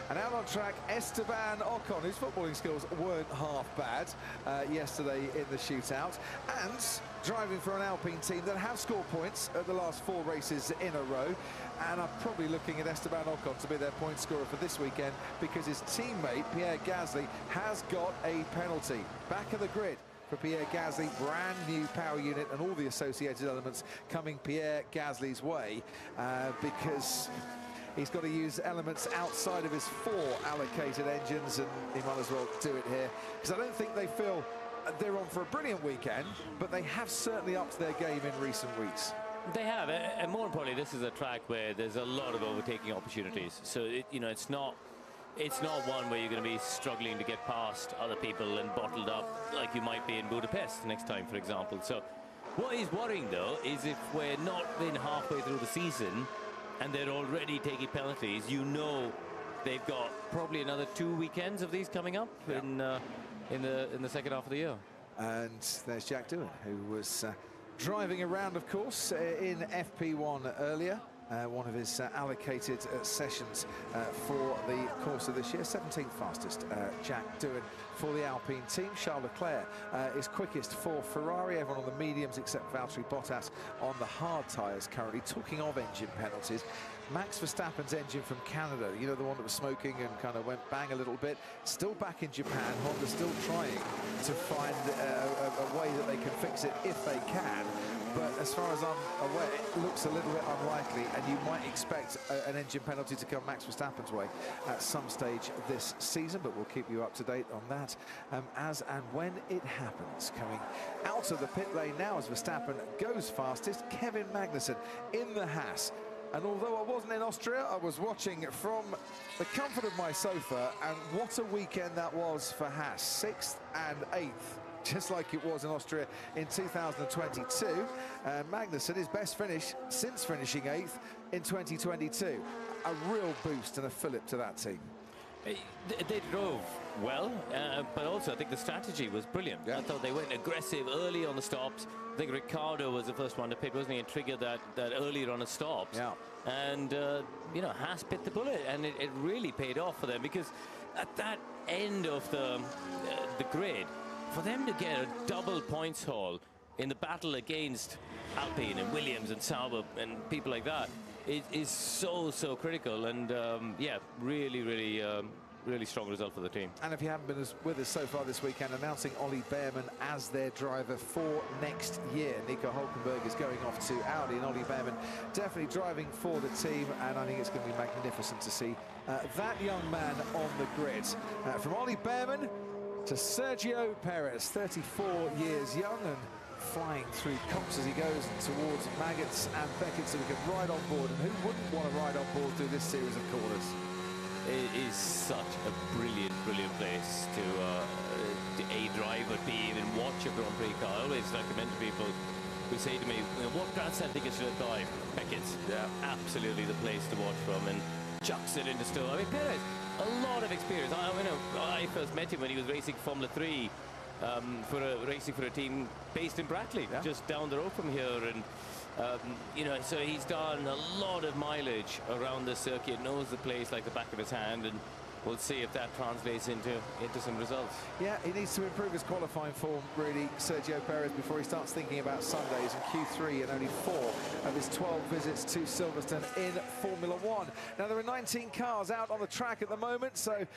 And out on track, Esteban Ocon, whose footballing skills weren't half bad yesterday in the shootout, and driving for an Alpine team that have scored points at the last 4 races in a row, and are probably looking at Esteban Ocon to be their point scorer for this weekend because his teammate Pierre Gasly has got a penalty. Back of the grid for Pierre Gasly, brand new power unit and all the associated elements coming Pierre Gasly's way because he's got to use elements outside of his 4 allocated engines, and he might as well do it here because I don't think they feel they're on for a brilliant weekend, but they have certainly upped their game in recent weeks. They have, and more importantly, this is a track where there's a lot of overtaking opportunities. So it's not one where you're going to be struggling to get past other people and bottled up like you might be in Budapest next time, for example. So what is worrying, though, is if we're not been halfway through the season and they're already taking penalties, you know they've got probably another 2 weekends of these coming up in the second half of the year. And there's Jack Doohan, who was driving around, of course, in FP1 earlier. One of his allocated sessions for the course of this year. 17th fastest, Jack Doohan for the Alpine team. Charles Leclerc is quickest for Ferrari. Everyone on the mediums except Valtteri Bottas on the hard tyres currently. Talking of engine penalties, Max Verstappen's engine from Canada, you know, the one that was smoking and kind of went bang a little bit, still back in Japan. Honda's still trying to find a way that they can fix it if they can. But as far as I'm aware, it looks a little bit unlikely, and you might expect an engine penalty to come Max Verstappen's way at some stage this season, but we'll keep you up to date on that as and when it happens. Coming out of the pit lane now as Verstappen goes fastest, Kevin Magnussen in the Haas. And although I wasn't in Austria, I was watching from the comfort of my sofa, and what a weekend that was for Haas. 6th and 8th. Just like it was in Austria in 2022. Magnussen, his best finish since finishing 8th in 2022. A real boost and a fillip to that team. They drove well, but also I think the strategy was brilliant. Yeah. I thought they went aggressive early on the stops. I think Ricciardo was the first one to pit, wasn't he, and triggered that earlier on the stops. Yeah. And, you know, Haas bit the bullet, and it really paid off for them, because at that end of the grid, for them to get a double points haul in the battle against Alpine and Williams and Sauber and people like that is so critical. And yeah, really strong result for the team. And if you haven't been with us so far this weekend, announcing Ollie Behrman as their driver for next year. Nico Hülkenberg is going off to Audi, and Ollie Behrman definitely driving for the team, and I think it's going to be magnificent to see that young man on the grid. From Ollie Behrman to Sergio Perez, 34 years young and flying through comps as he goes towards Maggots and Beckett, so we can ride on board. And who wouldn't want to ride on board through this series of corners? It is such a brilliant place to A, drive, but B, even watch a Grand Prix car. I always recommend to people who say to me, what grandstand ticket should I buy? Beckett's. Yeah, absolutely the place to watch from, and chucks it into still. I mean, Perez, a lot of experience. I first met him when he was racing Formula 3, racing for a team based in Brackley, just down the road from here, and you know, so he's done a lot of mileage around the circuit, knows the place like the back of his hand, and we'll see if that translates into some results. Yeah, he needs to improve his qualifying form, really, Sergio Perez, before he starts thinking about Sundays in Q3 and only 4 of his 12 visits to Silverstone in Formula 1. Now, there are 19 cars out on the track at the moment, so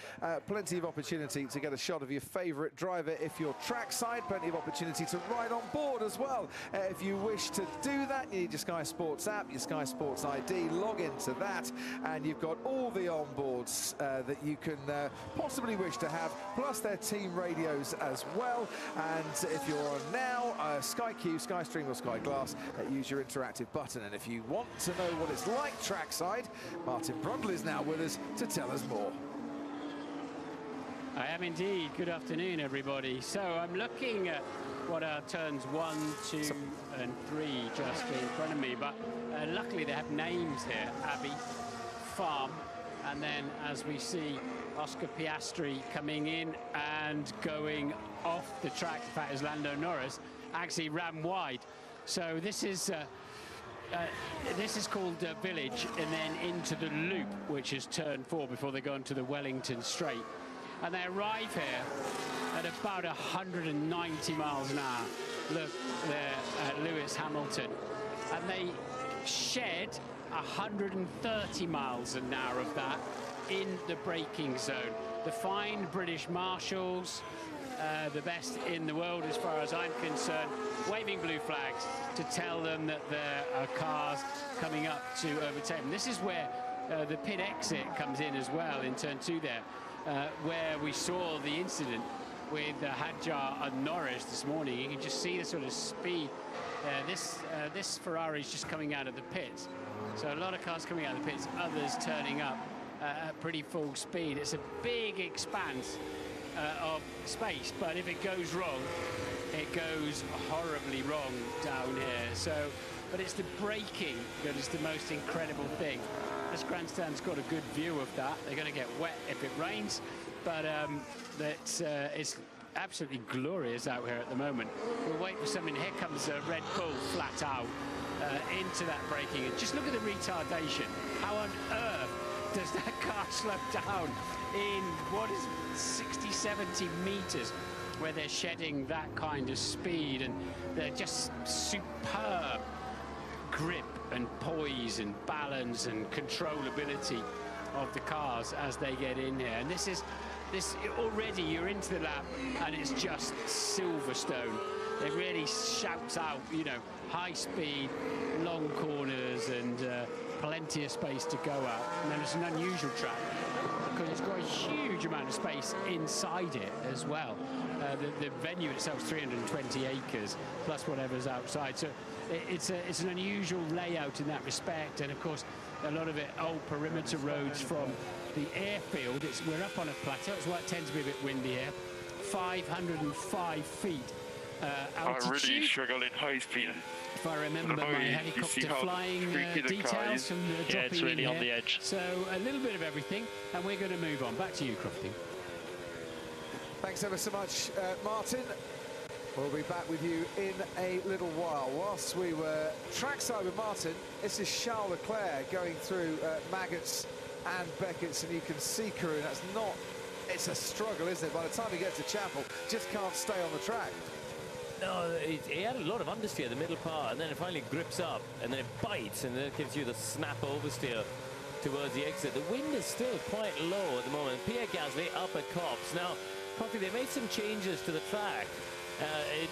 plenty of opportunity to get a shot of your favourite driver if you're trackside. Plenty of opportunity to ride on board as well. If you wish to do that, you need your Sky Sports app, your Sky Sports ID, log into that, and you've got all the onboards that you can possibly wish to have, plus their team radios as well. And if you're on now, Sky Q, Sky Stream or Sky Glass, use your interactive button. And if you want to know what it's like trackside, Martin Brundle is now with us to tell us more. I am indeed. Good afternoon, everybody. So I'm looking at what are turns 1, 2 and 3 just in front of me, but luckily they have names here: Abbey, Farm, and then, as we see, Oscar Piastri coming in and going off the track. In fact, as Lando Norris actually ran wide. So this is this is called Village, and then into the Loop, which is turn 4 before they go into the Wellington Straight. And they arrive here at about 190 miles an hour. Look there at Lewis Hamilton. And they shed 130 miles an hour of that in the braking zone. The fine British marshals, the best in the world as far as I'm concerned, waving blue flags to tell them that there are cars coming up to overtake them. This is where the pit exit comes in as well in turn 2 there, where we saw the incident with Hadjar and Norris this morning. You can just see the sort of speed. This Ferrari is just coming out of the pits. So a lot of cars coming out of the pits, others turning up at pretty full speed. It's a big expanse of space, but if it goes wrong, it goes horribly wrong down here. So, but it's the braking that is the most incredible thing. This grandstand's got a good view of that. They're going to get wet if it rains, but it's absolutely glorious out here at the moment. We'll wait for something. Here comes Red Bull flat out into that braking. And just look at the retardation. How on earth does that car slow down in, what is it, 60, 70 meters, where they're shedding that kind of speed, and they're just superb grip and poise and balance and controllability of the cars as they get in here. And this already, you're into the lap and it's just Silverstone. It really shouts out, you know, high speed, long corners, and plenty of space to go out. And then it's an unusual track because it's got a huge amount of space inside it as well. The venue itself is 320 acres plus whatever's outside. So it's an unusual layout in that respect. And of course, a lot of it old perimeter roads from the airfield. We're up on a plateau. It's why it tends to be a bit windy here. 505 feet altitude. I really struggle in high speed. If I remember my helicopter flying details from the dropping it's really in on here. the edge. So a little bit of everything, and we're going to move on. Back to you, Crofty. Thanks ever so much, Martin. We'll be back with you in a little while. Whilst we were trackside with Martin, this is Charles Leclerc going through Maggots and Beckett's, and you can see, Karun, that's not, it's a struggle, isn't it? By the time he gets to Chapel, just can't stay on the track. No, he had a lot of understeer, the middle part, and then it finally grips up, and then it bites, and then it gives you the snap oversteer towards the exit. The wind is still quite low at the moment. Pierre Gasly up at Copse. Now, probably they made some changes to the track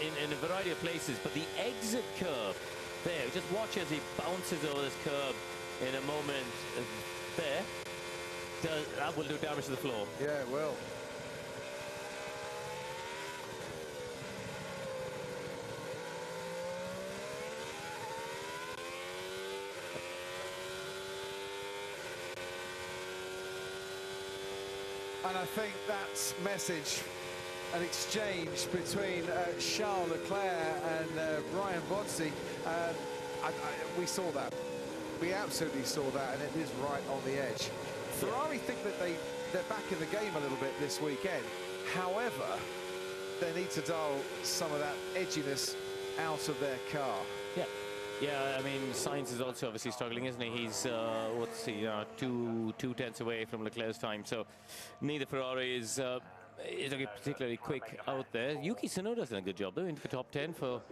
in a variety of places, but the exit curve there, just watch as he bounces over this curve in a moment there. That will do damage to the floor. Yeah, it will. And I think that message, an exchange between Charles Leclerc and Brian Bodsey, we saw that. We absolutely saw that, and it is right on the edge. Ferrari think that they're back in the game a little bit this weekend. However, they need to dull some of that edginess out of their car. Yeah, I mean, Sainz is also obviously struggling, isn't he? He's, what's he, two tenths away from Leclerc's time. So neither Ferrari is looking particularly quick out there. Yuki Tsunoda's done a good job, though, into the top 10 for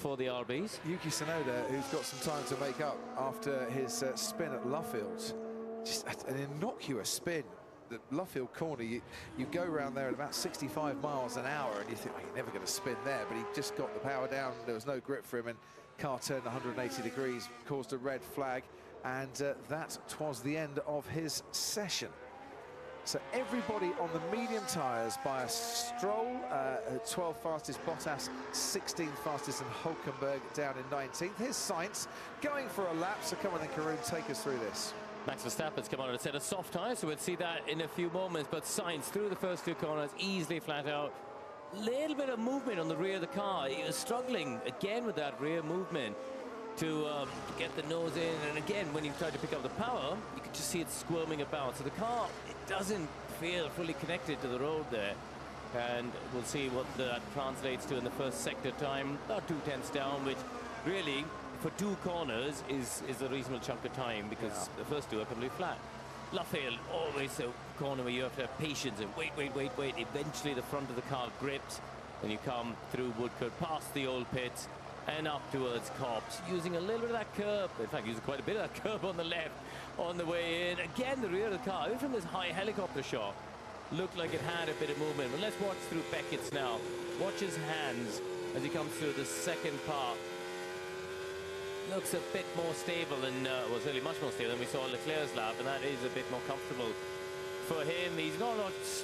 the RBs. Yuki Tsunoda, who's got some time to make up after his spin at Luffield. Just an innocuous spin. The Luffield corner, you go around there at about 65 miles an hour, and you think, well, you're never going to spin there, but he just got the power down. There was no grip for him, and car turned 180 degrees, caused a red flag, and that was the end of his session. So everybody on the medium tyres by a Stroll, 12th fastest, Bottas 16th fastest, and Hulkenberg down in 19th. Here's Sainz going for a lap, so come on then, Karun, take us through this. Max Verstappen's come on at a set of soft tyres, so we'll see that in a few moments, but Sainz through the first two corners, easily flat out. Little bit of movement on the rear of the car. He was struggling again with that rear movement to get the nose in, and again when he tried to pick up the power, you could just see it squirming about. So the car, it doesn't feel fully connected to the road there, and we'll see what that translates to in the first sector time. About 2 tenths down, which really, for 2 corners is a reasonable chunk of time, because the first 2 are completely flat. Luffield, always a corner where you have to have patience and wait. Eventually the front of the car grips, and you come through Woodcote, past the old pits, and up towards Copse, using a little bit of that curb. In fact, using quite a bit of that curb on the left on the way in. Again, the rear of the car, even from this high helicopter shot, looked like it had a bit of movement. But let's watch through Beckett's now. Watch his hands as he comes through the second part. Looks a bit more stable than, well, certainly much more stable than we saw in Leclerc's lap, and that is a bit more comfortable for him. He's not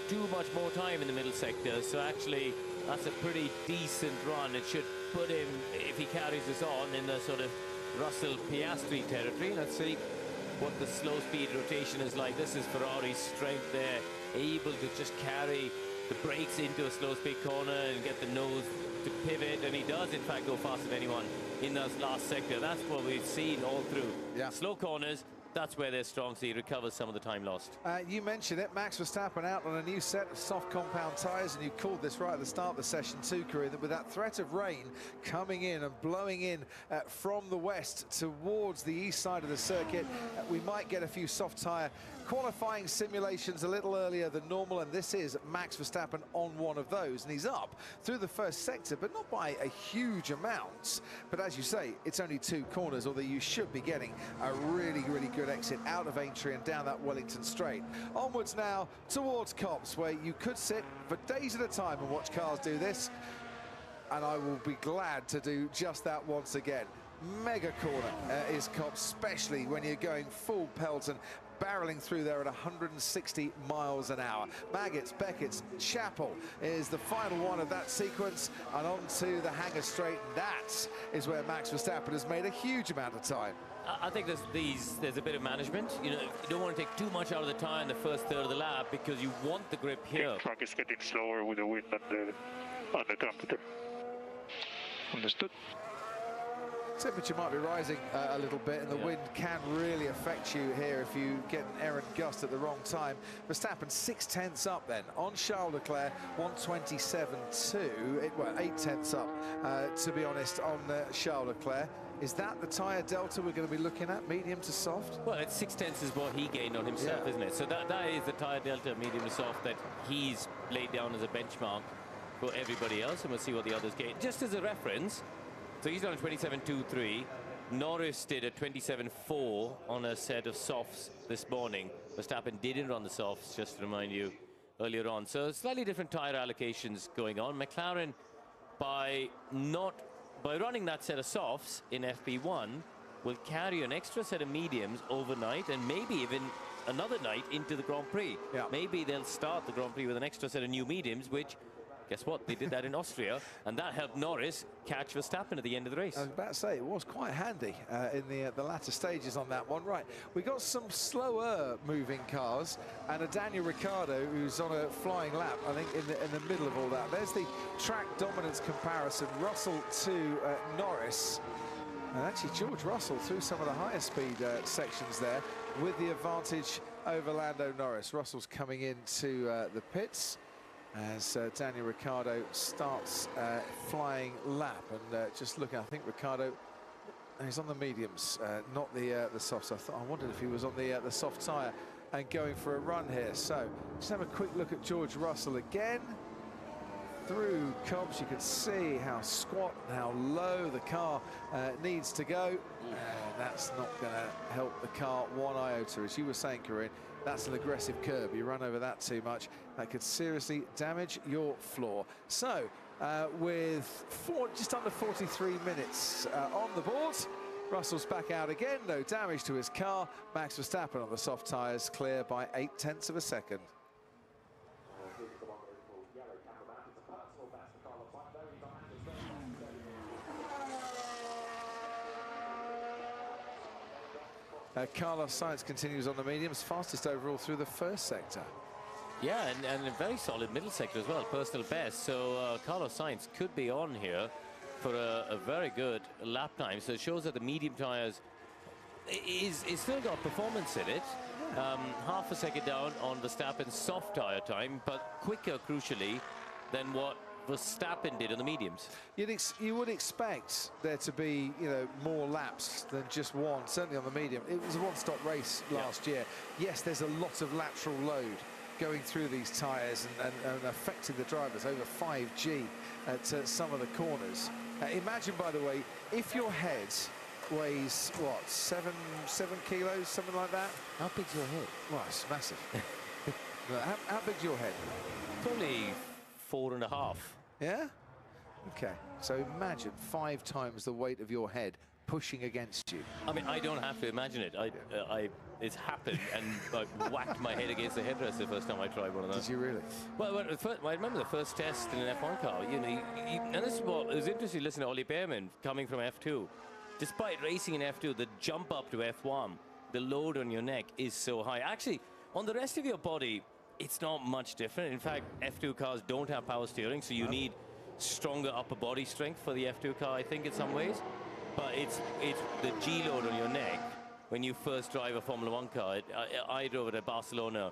too much more time in the middle sector, so actually that's a pretty decent run. It should put him, if he carries this on, in the sort of Russell Piastri territory. Let's see what the slow speed rotation is like. This is Ferrari's strength there, able to just carry the brakes into a slow speed corner and get the nose to pivot, and he does in fact go faster than anyone in that last sector. That's what we've seen all through. Slow corners, that's where they're strong, so he recovers some of the time lost. You mentioned it, Max Verstappen out on a new set of soft compound tyres, and you called this right at the start of the session too, Kareem, that with that threat of rain coming in and blowing in from the west towards the east side of the circuit, we might get a few soft tyre qualifying simulations a little earlier than normal, and this is Max Verstappen on one of those, and he's up through the first sector, but not by a huge amount. But as you say, it's only 2 corners, although you should be getting a really good exit out of Aintree and down that Wellington straight. Onwards now towards Copse, where you could sit for days at a time and watch cars do this, and I will be glad to do just that once again. Mega corner is Copse, especially when you're going full pelt and barreling through there at 160 miles an hour. Baggett's, Beckett's, Chapel is the final one of that sequence, and on to the Hangar Straight. That is where Max Verstappen has made a huge amount of time. I think there's a bit of management. You know, you don't want to take too much out of the tire in the first third of the lap, because you want the grip here. The track is getting slower with the wind on the trumpeter. Understood. Temperature might be rising a little bit, and the wind can really affect you here if you get an errant gust at the wrong time. Verstappen 6/10 up then on Charles Leclerc, 127.2. Well, 8/10 up, to be honest, on Charles Leclerc. Is that the tyre delta we're going to be looking at, medium to soft? Well, it's 6/10 is what he gained on himself, isn't it? So that is the tyre delta, medium to soft, that he's laid down as a benchmark for everybody else, and we'll see what the others gain. Just as a reference, so he's done a 27.23. Norris did a 27.4 on a set of softs this morning. Verstappen didn't run the softs, just to remind you, earlier on. So slightly different tyre allocations going on. McLaren, by running that set of softs in FP1, will carry an extra set of mediums overnight, and maybe even another night into the Grand Prix. Maybe they'll start the Grand Prix with an extra set of new mediums, which, guess what? They did that in Austria, and that helped Norris catch Verstappen at the end of the race. I was about to say, it was quite handy in the latter stages on that one. Right, we got some slower moving cars, and a Daniel Ricciardo who's on a flying lap, I think, in the middle of all that. There's the track dominance comparison, Russell to Norris. And actually, George Russell through some of the higher speed sections there with the advantage over Lando Norris. Russell's coming into the pits as Daniel Ricciardo starts flying lap, and just looking, I think Ricciardo, he's on the mediums, not the softs. I wondered if he was on the soft tyre and going for a run here. So just have a quick look at George Russell again. Through Copse, you can see how squat and how low the car needs to go. That's not going to help the car one iota. As you were saying, Corinne, that's an aggressive curb. You run over that too much, that could seriously damage your floor. So, with just under 43 minutes on the board, Russell's back out again. No damage to his car. Max Verstappen on the soft tyres, clear by 0.8 of a second. Carlos Sainz continues on the mediums, fastest overall through the first sector. Yeah, and a very solid middle sector as well, personal best. So Carlos Sainz could be on here for a very good lap time. So it shows that the medium tyres is still got performance in it. Half a second down on Verstappen's soft tyre time, but quicker, crucially, than what Verstappen did on the mediums. You would expect there to be, you know, more laps than just one, certainly on the medium. It was a one-stop race last year. Yes, there's a lot of lateral load going through these tyres and affecting the drivers, over 5G at some of the corners. Imagine, by the way, if your head weighs, what, 7 kilos, something like that? How big's your head? Well, it's massive. how big's your head? Probably 4.5. Yeah? Okay. So imagine 5 times the weight of your head pushing against you. I mean, I don't have to imagine it. It's happened, and I whacked my head against the headrest the first time I tried one of those. Did you really? Well, I remember the first test in an F1 car. You know, and this is what it was interesting to listen to Ollie Behrman coming from F2. Despite racing in F2, the jump up to F1, the load on your neck is so high. Actually, on the rest of your body, it's not much different. In fact, F2 cars don't have power steering, so you need stronger upper body strength for the F2 car, I think, in some ways. But it's the G load on your neck when you first drive a Formula 1 car. I drove it at Barcelona,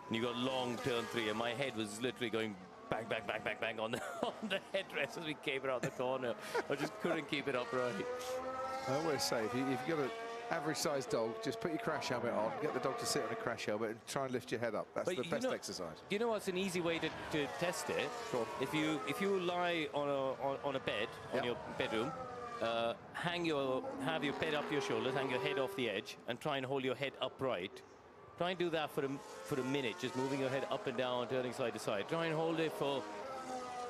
and you got long turn 3, and my head was literally going bang, bang, bang, bang, bang on the headrest as we came around the corner. I just couldn't keep it upright. I always say, if you've got an average-sized dog, just put your crash helmet on, get the dog to sit on a crash helmet, and try and lift your head up. That's the best exercise. Do you know what's an easy way to test it? Sure. If you lie on a bed in your bedroom, have your head up your shoulders, hang your head off the edge, and try and hold your head upright. Try and do that for a minute, just moving your head up and down, turning side to side. Try and hold it for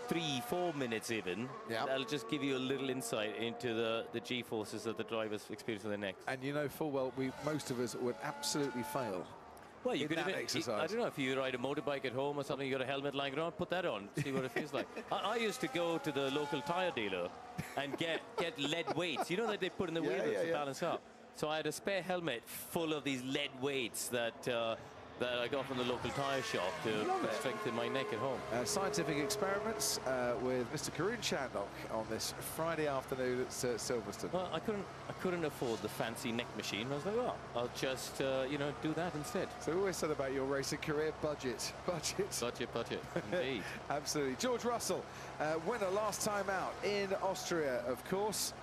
3-4 minutes even. That'll just give you a little insight into the G-forces that the drivers experience in their necks. And you know full well most of us would absolutely fail. Well, you could exercise. I don't know if you ride a motorbike at home or something, you got a helmet lying around, put that on, see what it feels like. I used to go to the local tire dealer and get lead weights. You know that they put in the wheels to balance up. So I had a spare helmet full of these lead weights that I got from the local tyre shop to strengthen my neck at home. Scientific experiments with Mr. Karun Chandok on this Friday afternoon at Silverstone. Well, I couldn't afford the fancy neck machine. I was like, well, I'll just you know, do that instead. So we always said about your racing career, budget, indeed. Absolutely. George Russell, winner last time out in Austria, of course.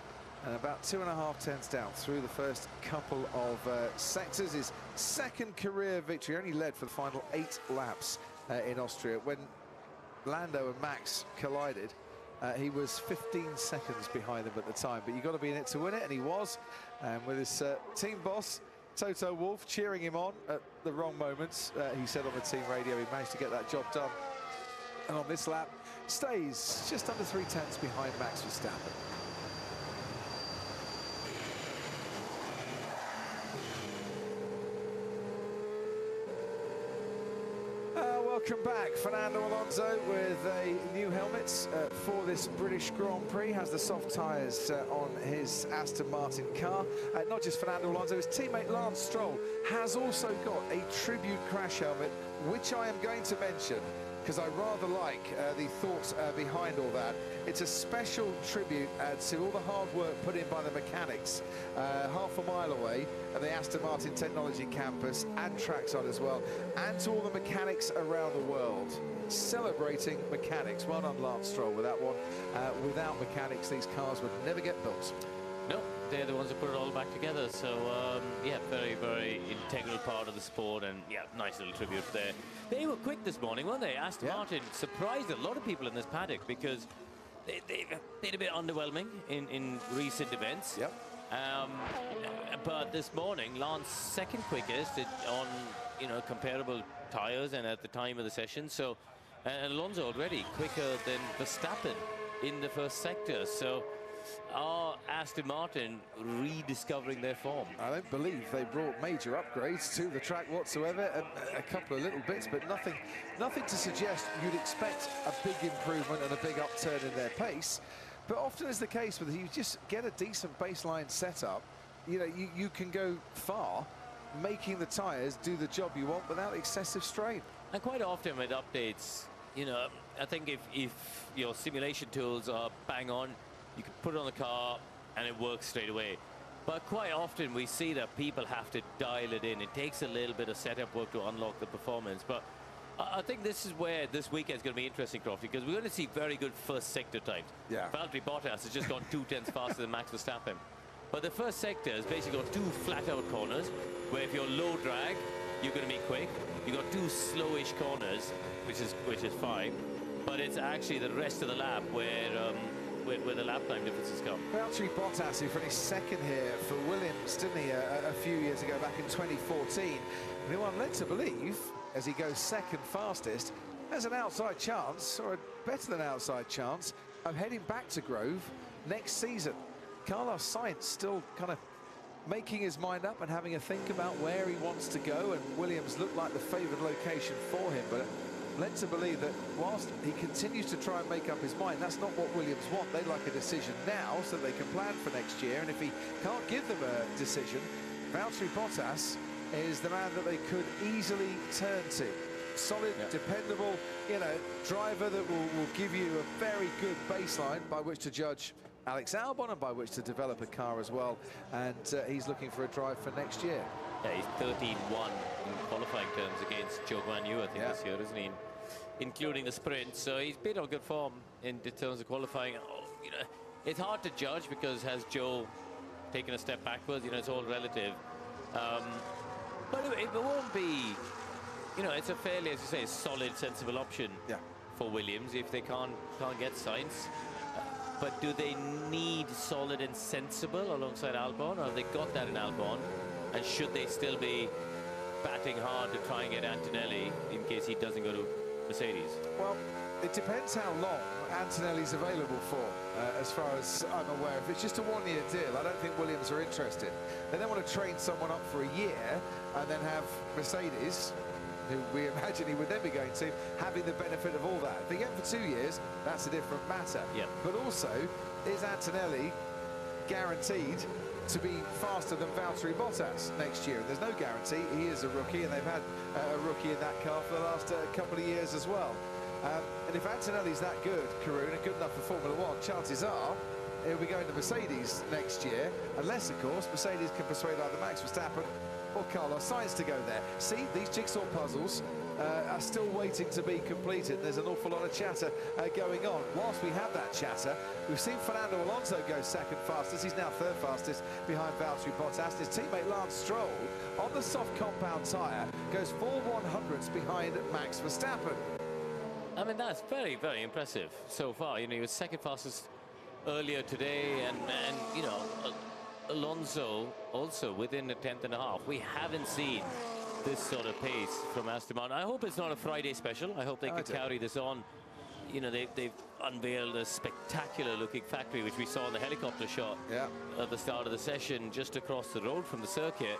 And about 2.5 tenths down through the first couple of sectors. His second career victory, only led for the final 8 laps in Austria. When Lando and Max collided, he was 15 seconds behind them at the time. But you've got to be in it to win it, and he was. And with his team boss, Toto Wolff, cheering him on at the wrong moments, he said on the team radio he managed to get that job done. And on this lap, stays just under 3 tenths behind Max Verstappen. Welcome back. Fernando Alonso with a new helmet for this British Grand Prix. Has the soft tyres on his Aston Martin car. Not just Fernando Alonso, his teammate Lance Stroll has also got a tribute crash helmet, which I am going to mention because I rather like the thoughts behind all that. It's a special tribute to all the hard work put in by the mechanics half a mile away at the Aston Martin Technology Campus and trackside as well, and to all the mechanics around the world. Celebrating mechanics. Well done, Lance Stroll, with that one. Without mechanics, these cars would never get built. No, they're the ones that put it all back together. So, yeah, very, very integral part of the sport, and, yeah, nice little tribute there. They were quick this morning, weren't they? Aston Martin surprised a lot of people in this paddock because they're a bit underwhelming in recent events. But this morning, Lance second quickest on, you know, comparable tyres and at the time of the session. So, and Alonso already quicker than Verstappen in the first sector. So, are Aston Martin rediscovering their form? I don't believe they brought major upgrades to the track whatsoever. A couple of little bits, but nothing to suggest you'd expect a big improvement and a big upturn in their pace. But often is the case with you just get a decent baseline setup, you know, you can go far, making the tyres do the job you want without excessive strain. And quite often with updates, you know, I think if your simulation tools are bang on, you can put it on the car and it works straight away. But quite often we see that people have to dial it in. It takes a little bit of setup work to unlock the performance. But I think this is where this weekend's going to be interesting, Crofty, because we're going to see very good first sector times. Yeah. Valtteri Bottas has just gone 2/10 faster than Max Verstappen. But the first sector has basically got 2 flat-out corners, where if you're low drag, you're going to be quick. You've got 2 slowish corners, which is fine. But it's actually the rest of the lap where the lap time differences come. Valtteri Bottas, who finished second here for Williams, didn't he, a few years ago, back in 2014. And who I'm led to believe, as he goes second fastest, has an outside chance, or a better than outside chance, of heading back to Grove next season. Carlos Sainz still kind of making his mind up and having a think about where he wants to go, and Williams looked like the favoured location for him, but led to believe that whilst he continues to try and make up his mind, that's not what Williams want. They'd like a decision now so that they can plan for next year, and if he can't give them a decision, Valtteri Bottas is the man that they could easily turn to. Solid, dependable, you know, driver that will give you a very good baseline by which to judge Alex Albon and by which to develop a car as well, and he's looking for a drive for next year. Yeah, he's 13-1 in qualifying terms against Zhou Guanyu, I think, this year, isn't he? Including the sprint, so he's been on good form in terms of qualifying. Oh, you know, it's hard to judge because has Zhou taken a step backwards? You know, it's all relative. But it won't be, you know, it's a fairly, as you say, solid, sensible option for Williams if they can't get Sainz. But do they need solid and sensible alongside Albon, or have they got that in Albon? And should they still be batting hard to try and get Antonelli in case he doesn't go to Mercedes? Well, it depends how long Antonelli's available for, as far as I'm aware. If it's just a one-year deal, I don't think Williams are interested. They don't want to train someone up for a year and then have Mercedes, who we imagine he would then be going to, having the benefit of all that. If they get him for 2 years, that's a different matter. Yep. But also, is Antonelli guaranteed to be faster than Valtteri Bottas next year? And there's no guarantee. He is a rookie, and they've had a rookie in that car for the last couple of years as well. And if Antonelli's that good, Karun, and good enough for Formula One, chances are he'll be going to Mercedes next year, unless, of course, Mercedes can persuade either Max Verstappen or Carlos Sainz to go there. See, these jigsaw puzzles are still waiting to be completed. There's an awful lot of chatter going on. Whilst we have that chatter, we've seen Fernando Alonso go second fastest. He's now third fastest behind Valtteri Bottas. His teammate Lance Stroll, on the soft compound tyre, goes 4 100ths behind Max Verstappen. I mean, that's very, very impressive so far. You know, he was second fastest earlier today, and you know, Alonso also within a 10th and a half. We haven't seen this sort of pace from Aston Martin. I hope it's not a Friday special. I hope they can carry this on. You know, they've unveiled a spectacular looking factory, which we saw in the helicopter shot at the start of the session, just across the road from the circuit.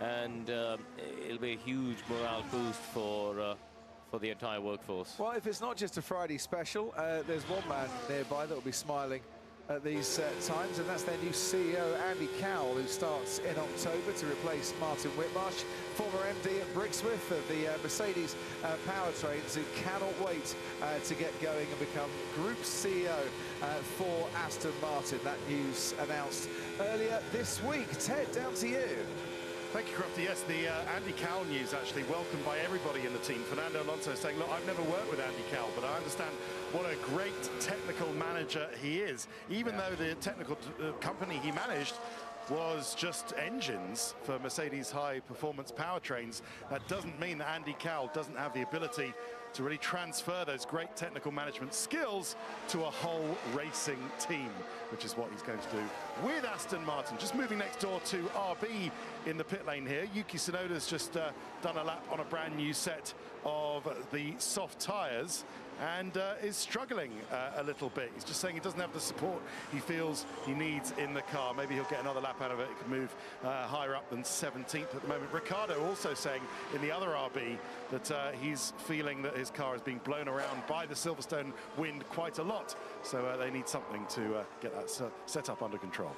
And it'll be a huge morale boost for the entire workforce. Well, if it's not just a Friday special, there's one man nearby that will be smiling at these times, and that's their new CEO, Andy Cowell, who starts in October to replace Martin Whitmarsh, former MD at Brixworth of the Mercedes powertrains, who cannot wait to get going and become Group CEO for Aston Martin. That news announced earlier this week. Ted, down to you. Thank you, Crofty. Yes, the Andy Cowell news actually welcomed by everybody in the team. Fernando Alonso saying, look, I've never worked with Andy Cowell, but I understand what a great technical manager he is. Even though the technical company he managed was just engines for Mercedes high-performance powertrains, that doesn't mean that Andy Cowell doesn't have the ability to really transfer those great technical management skills to a whole racing team, which is what he's going to do with Aston Martin. Just moving next door to RB in the pit lane here. Yuki Tsunoda's just done a lap on a brand new set of the soft tyres and is struggling a little bit. He's just saying he doesn't have the support he feels he needs in the car. Maybe he'll get another lap out of it. He can move higher up than 17th at the moment. Ricciardo also saying in the other RB that he's feeling that his car is being blown around by the Silverstone wind quite a lot. So they need something to get that set up under control.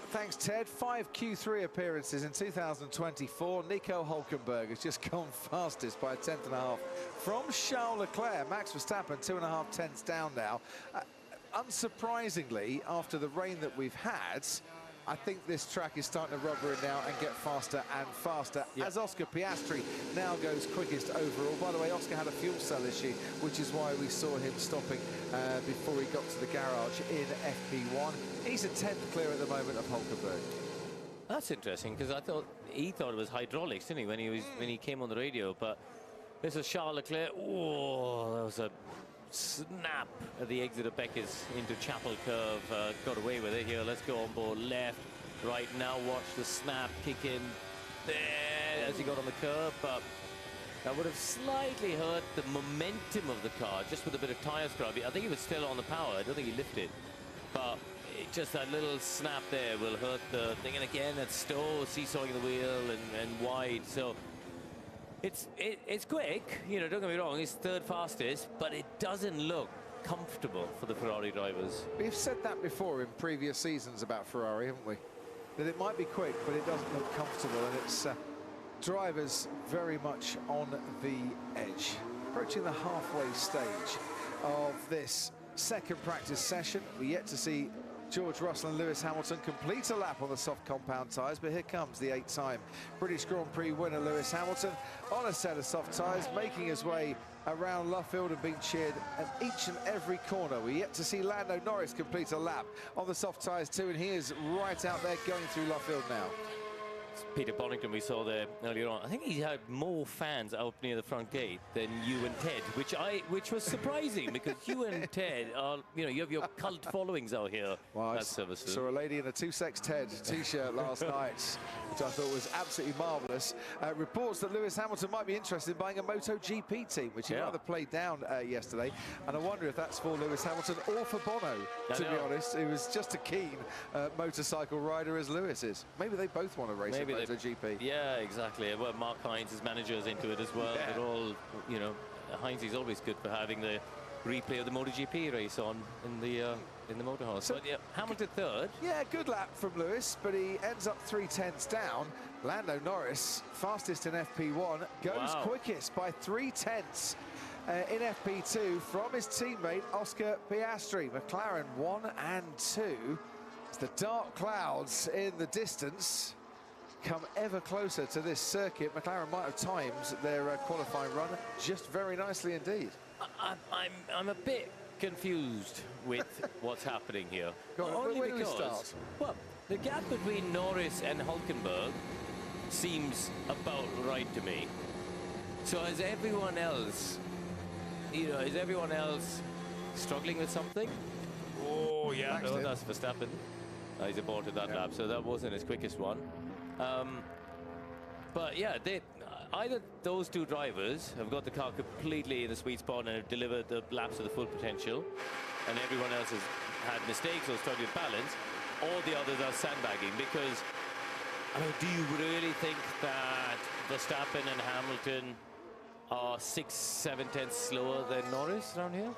Thanks, Ted. 5 Q3 appearances in 2024. Nico Hülkenberg has just gone fastest by a 10th and a half from Charles Leclerc. Max Verstappen 2.5 tenths down now. Unsurprisingly, after the rain that we've had, I think this track is starting to rubber in now and get faster and faster as Oscar Piastri now goes quickest overall. By the way, Oscar had a fuel cell issue, which is why we saw him stopping before he got to the garage in FP1. He's a 10th clear at the moment of Hulkenberg. That's interesting, because I thought he thought it was hydraulics, didn't he, when he came on the radio? But this is Charles Leclerc. Oh, that was a snap at the exit of Beckett's into Chapel Curve. Got away with it here. Let's go on board left. Right now, watch the snap kick in there as he got on the curve. But that would have slightly hurt the momentum of the car, just with a bit of tyre scrub. I think he was still on the power. I don't think he lifted. But just that little snap there will hurt the thing. And again, that's Stowe seesawing the wheel and wide. So it's quick, you know, don't get me wrong, it's third fastest, but it doesn't look comfortable for the Ferrari drivers. We've said that before in previous seasons about Ferrari, haven't we? That it might be quick, but it doesn't look comfortable, and it's drivers very much on the edge. Approaching the halfway stage of this second practice session. We're yet to see George Russell and Lewis Hamilton complete a lap on the soft compound tyres, but here comes the 8-time British Grand Prix winner Lewis Hamilton on a set of soft tyres, making his way around Luffield and being cheered at each and every corner. We're yet to see Lando Norris complete a lap on the soft tyres too, and he is right out there going through Luffield now. Peter Bonington we saw there earlier on. I think he had more fans out near the front gate than you and Ted, which was surprising because you and Ted are, you know, you have your cult followings out here. Well, I at Silverstone. saw a lady in a 2-Sex Ted t-shirt last night, which I thought was absolutely marvellous. Reports that Lewis Hamilton might be interested in buying a MotoGP team, which he rather played down yesterday. And I wonder if that's for Lewis Hamilton or for Bono, to be honest. He was just a keen motorcycle rider as Lewis is. Maybe they both want to race at MotoGP. Yeah, exactly. Well, Mark Hines, his manager, is into it as well. They're all, you know, Hines is always good for having the replay of the MotoGP race on in the motorhouse. So, but yeah, Hamilton third. Yeah, good lap from Lewis, but he ends up 3/10 down. Lando Norris, fastest in FP1, goes quickest by 3/10 in FP2 from his teammate Oscar Piastri. McLaren 1 and 2. As the dark clouds in the distance come ever closer to this circuit. McLaren might have timed their qualifying run just very nicely indeed. I'm a bit confused with what's happening here. Only where do we start? Well, the gap between Norris and Hulkenberg seems about right to me. So is everyone else, you know, is everyone else struggling with something? Oh yeah, no, that's Verstappen. He's aborted that lap, so that wasn't his quickest one. But yeah, either those two drivers have got the car completely in the sweet spot and have delivered the laps to the full potential, and everyone else has had mistakes or struggled with balance, or the others are sandbagging. Because, I mean, do you really think that Verstappen and Hamilton are 6-7 tenths slower than Norris around here?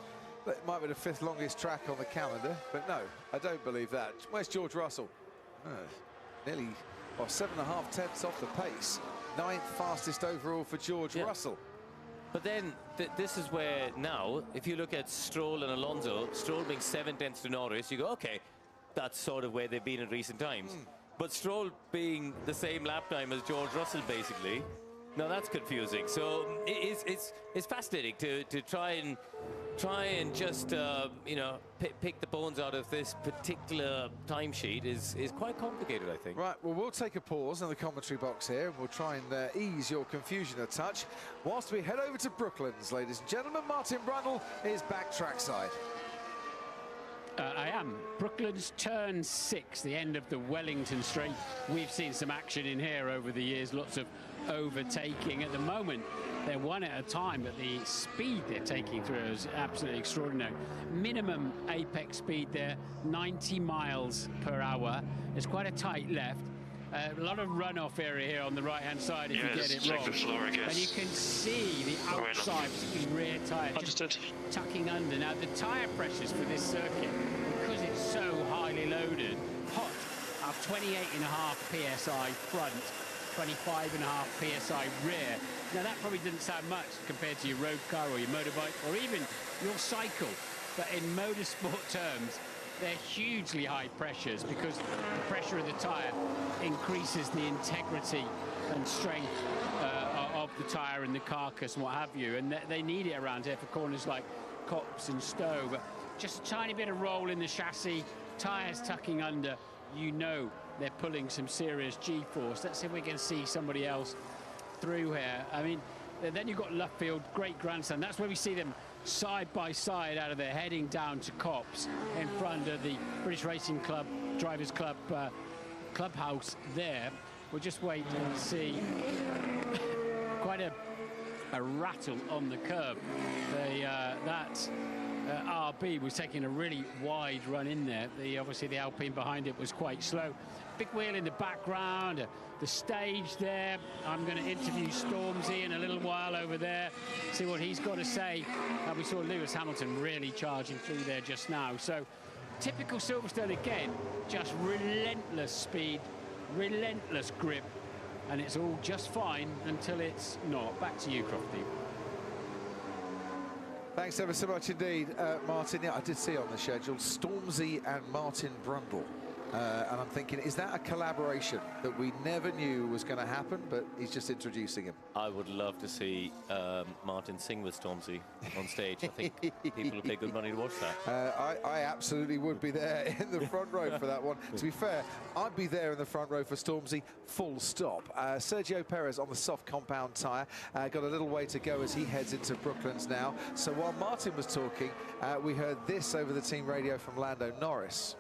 It might be the 5th longest track on the calendar, but no, I don't believe that. Where's George Russell? Nearly 7.5 tenths off the pace. 9th fastest overall for George Russell. But then this is where now, if you look at Stroll and Alonso, Stroll being 7 tenths to Norris, you go, okay, that's sort of where they've been in recent times. But Stroll being the same lap time as George Russell, basically, now that's confusing. So it's fascinating to try and just you know, pick the bones out of this particular timesheet is quite complicated, I think. Right, well, we'll take a pause in the commentary box here, and we'll try and ease your confusion a touch whilst we head over to Brooklands, ladies and gentlemen. Martin Brundle is back trackside. I am. Brooklands turn 6, the end of the Wellington Straight. We've seen some action in here over the years, lots of overtaking. At the moment, they're one at a time, but the speed they're taking through is absolutely extraordinary. Minimum apex speed there, 90 miles per hour. It's quite a tight left. A lot of runoff area here on the right-hand side if you get it wrong. Floor, and you can see the outside, particularly rear tyre, just tucking under. Now, the tyre pressures for this circuit, because it's so highly loaded, hot, are 28.5 PSI front, 25.5 PSI rear. Now, that probably doesn't sound much compared to your road car or your motorbike or even your cycle. But in motorsport terms, they're hugely high pressures because the pressure of the tyre increases the integrity and strength of the tyre and the carcass and what have you, and they need it around here for corners like Copse and Stowe. But just a tiny bit of roll in the chassis, tyres tucking under, you know they're pulling some serious G-force. Let's see if we can see somebody else through here. I mean, then you've got Luffield, great grandstand. That's where we see them side by side out of there, heading down to Copse in front of the British Racing Club Drivers Club clubhouse there. We'll just wait and see. Quite a rattle on the curb. That RB was taking a really wide run in there. Obviously the Alpine behind it was quite slow. Big wheel in the background, the stage there. I'm going to interview Stormzy in a little while over there, see what he's got to say. We saw Lewis Hamilton really charging through there just now. So typical Silverstone again, just relentless speed, relentless grip, and it's all just fine until it's not. Back to you, Crofty. Thanks ever so much indeed, Martin. Yeah, I did see on the schedule Stormzy and Martin Brundle. And I'm thinking, is that a collaboration that we never knew was going to happen, but he's just introducing him? I would love to see Martin sing with Stormzy on stage. I think people will pay good money to watch that. I absolutely would be there in the front row for that one. To be fair, I'd be there in the front row for Stormzy, full stop. Sergio Perez on the soft compound tyre. Got a little way to go as he heads into Brooklands now. So while Martin was talking, we heard this over the team radio from Lando Norris.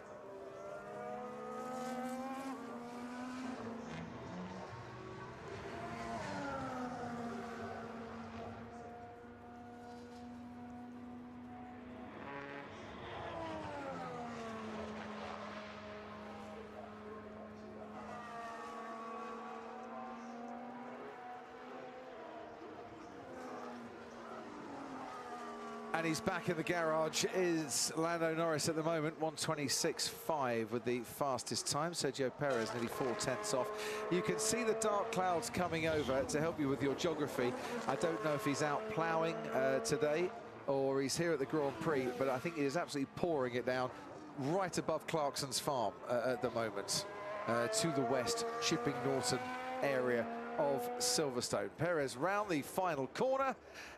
And he's back in the garage, is Lando Norris at the moment, 1:26.5 with the fastest time. Sergio Perez nearly 4/10 off. You can see the dark clouds coming over to help you with your geography. I don't know if he's out ploughing today or he's here at the Grand Prix, but I think he is absolutely pouring it down right above Clarkson's farm at the moment, to the west, Chipping Norton area of Silverstone. Perez round the final corner,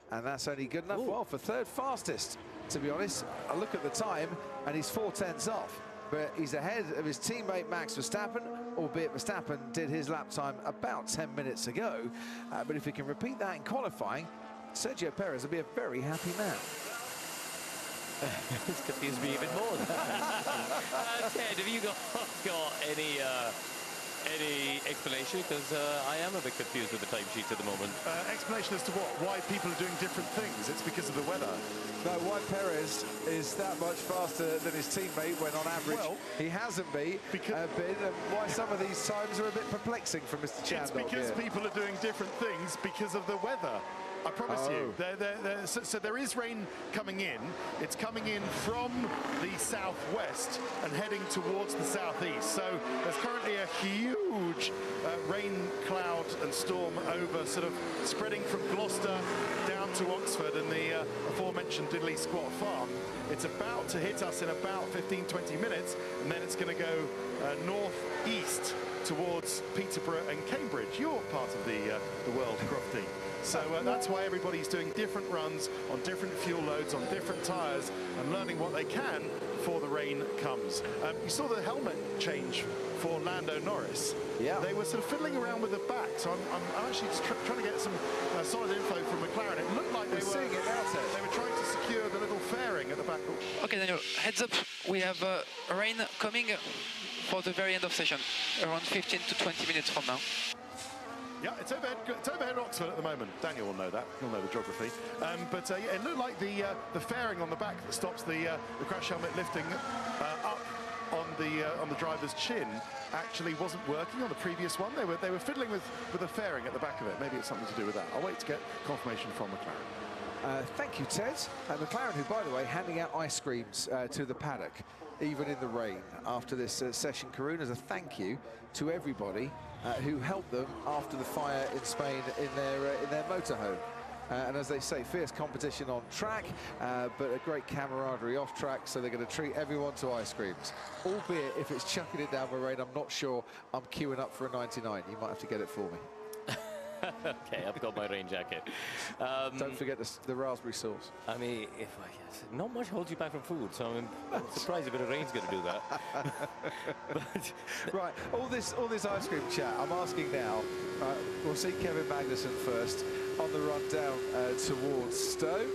and that's only good enough. Well, for third fastest, to be honest. I look at the time and he's 4/10 off, but he's ahead of his teammate Max Verstappen, albeit Verstappen did his lap time about 10 minutes ago. But if he can repeat that in qualifying, Sergio Perez will be a very happy man. It's confused me even more. Ted, have you got any explanation? Because I am a bit confused with the timesheet at the moment. Explanation as to what? Why people are doing different things? It's because of the weather. No, why Perez is that much faster than his teammate when on average he hasn't been, and why some of these times are a bit perplexing for Mr. Chandler. It's because people are doing different things because of the weather. I promise you. So there is rain coming in. It's coming in from the southwest and heading towards the southeast. So there's currently a huge rain cloud and storm over, sort of spreading from Gloucester down to Oxford and the aforementioned Diddley Squat Farm. It's about to hit us in about 15-20 minutes, and then it's going to go northeast towards Peterborough and Cambridge. You're part of the world, Crofty. So that's why everybody's doing different runs on different fuel loads, on different tyres, and learning what they can before the rain comes. You saw the helmet change for Lando Norris. Yeah. They were sort of fiddling around with the back, so I'm actually just trying to get some solid info from McLaren. It looked like they were trying to secure the little fairing at the back. Okay, Daniel, heads up. We have rain coming for the very end of session, around 15 to 20 minutes from now. Yeah, it's overhead Oxford at the moment. Daniel will know that. He'll know the geography. But yeah, it looked like the fairing on the back that stops the crash helmet lifting up on the driver's chin actually wasn't working on the previous one. They were fiddling with the fairing at the back of it. Maybe it's something to do with that. I'll wait to get confirmation from McLaren. Thank you, Ted. McLaren, who, by the way, handing out ice creams to the paddock, even in the rain, after this session, Karun, as a thank you to everybody who helped them after the fire in Spain in their motorhome. and as they say, fierce competition on track, but a great camaraderie off track, so they're going to treat everyone to ice creams. Albeit, if it's chucking it down the rain, I'm not sure I'm queuing up for a 99. You might have to get it for me. Okay, I've got my rain jacket. Don't forget the raspberry sauce. I mean, yes, not much holds you back from food, so I'm surprised a bit of rain's going to do that. But, right, all this ice cream chat, I'm asking now. We'll see Kevin Magnussen first on the run down towards Stowe.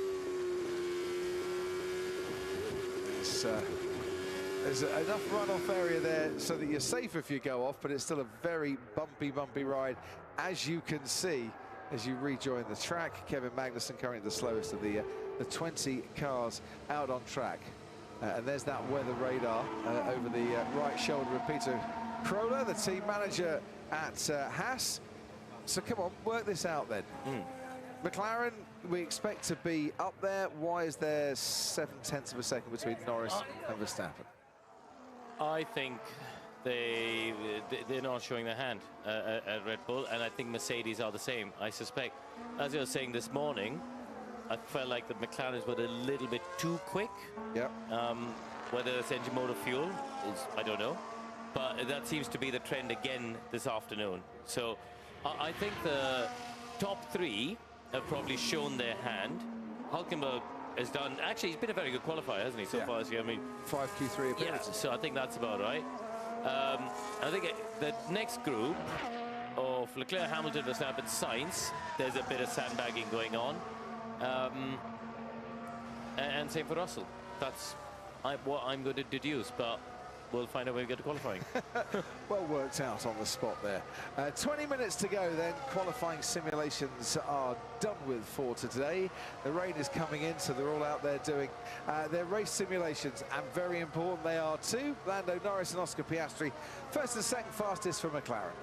There's enough runoff area there so that you're safe if you go off, but it's still a very bumpy ride, as you can see as you rejoin the track. Kevin Magnussen currently the slowest of the 20 cars out on track. And there's that weather radar over the right shoulder of Peter Kroller, the team manager at Haas. So come on, work this out then. McLaren, we expect to be up there. Why is there 0.7 of a second between Norris and Verstappen? I think they're not showing their hand at Red Bull, and I think Mercedes are the same. I suspect, as I was saying this morning, I felt like the McLarens were a little bit too quick. Yeah. Whether it's engine motor fuel is, I don't know, but that seems to be the trend again this afternoon. So I think the top three have probably shown their hand. Hülkenberg has done, actually he's been a very good qualifier, hasn't he, so far this year? I mean, 5 Q3 appearances. Yeah, so I think that's about right. I think the next group of Leclerc, Hamilton, Verstappen, Sainz, there's a bit of sandbagging going on. And same for Russell. That's what I'm going to deduce, but we'll find out when we get to qualifying. Well worked out on the spot there. 20 minutes to go then. Qualifying simulations are done with for today. The rain is coming in, so they're all out there doing their race simulations, and very important they are too. Lando Norris and Oscar Piastri, first and second fastest for McLaren.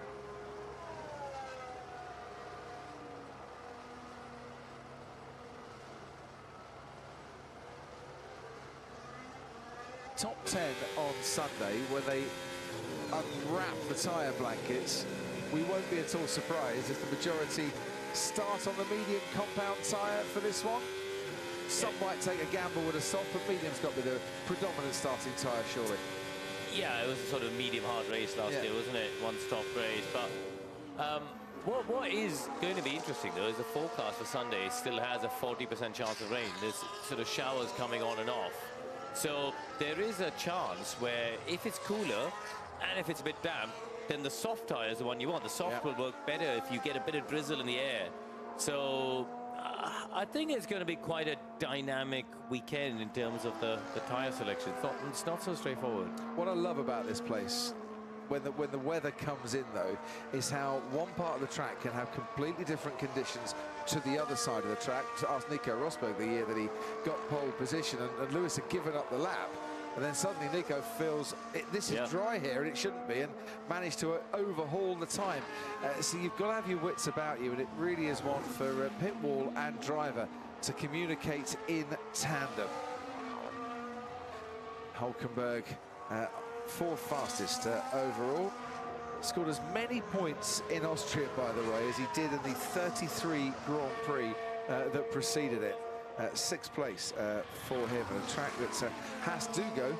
Top 10 on Sunday, when they unwrap the tyre blankets, we won't be at all surprised if the majority start on the medium compound tyre for this one. Some might take a gamble with a soft, but medium's got to be the predominant starting tyre, surely. Yeah, it was a sort of medium hard race last year, wasn't it? One stop race, but what is going to be interesting though is the forecast for Sunday still has a 40% chance of rain. There's sort of showers coming on and off. So there is a chance where if it's cooler and if it's a bit damp, then the soft tyre is the one you want. The soft will work better if you get a bit of drizzle in the air. So I think it's going to be quite a dynamic weekend in terms of the tyre selection. It's not so straightforward. What I love about this place, when the weather comes in though, is how one part of the track can have completely different conditions to the other side of the track. To ask Nico Rosberg the year that he got pole position, and Lewis had given up the lap, and then suddenly Nico feels this is dry here and it shouldn't be, and managed to overhaul the time. So you've got to have your wits about you, and it really is one for pit wall and driver to communicate in tandem. Hülkenberg, fourth fastest overall. Scored as many points in Austria, by the way, as he did in the 33 Grand Prix that preceded it. Sixth place for him, a track that has to go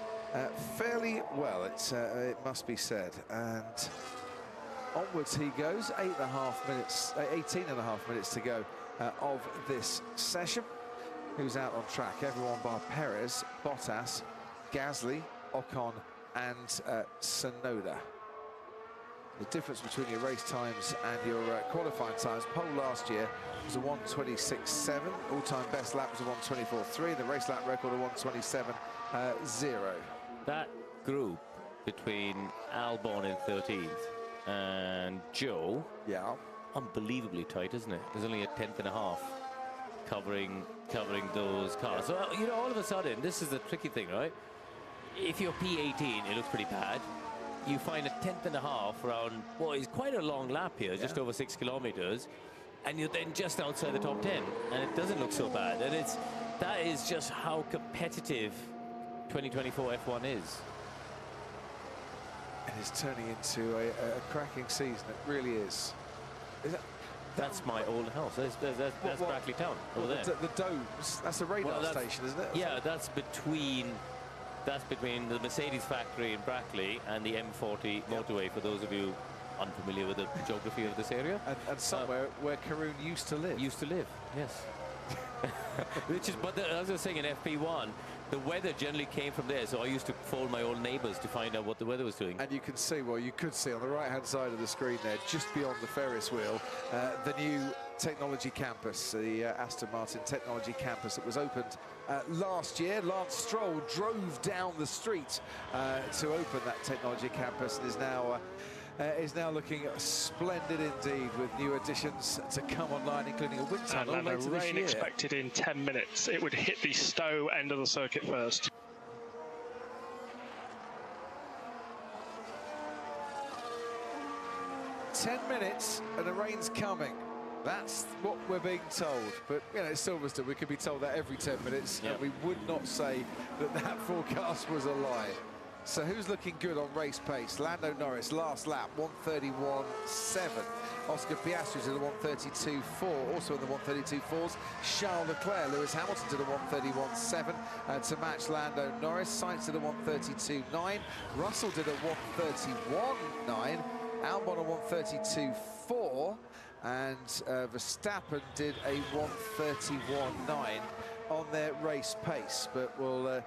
fairly well, it must be said. And onwards he goes. 18 and a half minutes to go of this session. Who's out on track? Everyone bar Perez, Bottas, Gasly, Ocon, and Tsunoda. The difference between your race times and your qualifying times, pole last year was a 1:26.7, all-time best lap was a 1:24.3, the race lap record a 1:27.0. That group between Albon in 13th and Joe, unbelievably tight, isn't it? There's only a 10th and a half covering those cars. So, you know, all of a sudden, this is the tricky thing, right? If you're P18, it looks pretty bad. You find a 10th and a half around what is quite a long lap here, just over 6 kilometers, and you're then just outside the top 10, and it doesn't look so bad. And that is just how competitive 2024 F1 is. And it's turning into a cracking season. It really is. That's my old house. That's Brackley Town over there. The domes, that's a radar station, isn't it? Yeah, that's between the Mercedes factory in Brackley and the M40 motorway, for those of you unfamiliar with the geography of this area. And somewhere where Karun used to live. Used to live, yes. But as I was saying, in FP1, the weather generally came from there, so I used to phone my old neighbours to find out what the weather was doing. And you can see, well, you could see on the right-hand side of the screen there, just beyond the Ferris wheel, the new technology campus, the Aston Martin technology campus that was opened last year. Lance Stroll drove down the street to open that technology campus and is now looking splendid indeed, with new additions to come online, including a wind tunnel later this year. Rain expected in 10 minutes. It would hit the Stowe end of the circuit first. "10 minutes and the rain's coming." That's what we're being told. But, you know, it's Silverstone. We could be told that every 10 minutes, yep. and we would not say that forecast was a lie. So who's looking good on race pace? Lando Norris, last lap, 1:31.7. Oscar Piastri to the 1:32.4. Also in the 1:32.4s, Charles Leclerc. Lewis Hamilton to the 1:31.7 to match Lando Norris. Sainz to the 1:32.9. Russell did a 1:31.9. Albon a 1:32.4. And Verstappen did a 1:31.9 on their race pace. But we'll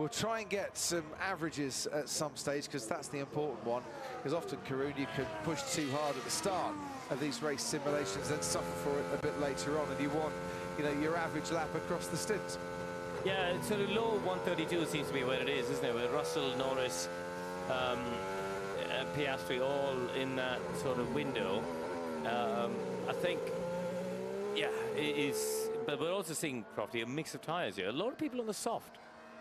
try and get some averages at some stage, because that's the important one. Because often, Karun, you can push too hard at the start of these race simulations and suffer for it a bit later on, and you want, you know, your average lap across the stint. Yeah, so the low 1:32 seems to be where it is, isn't it? With Russell, Norris, Piastri all in that sort of window. I think, yeah, it is. But we're also seeing, probably, a mix of tyres here. A lot of people on the soft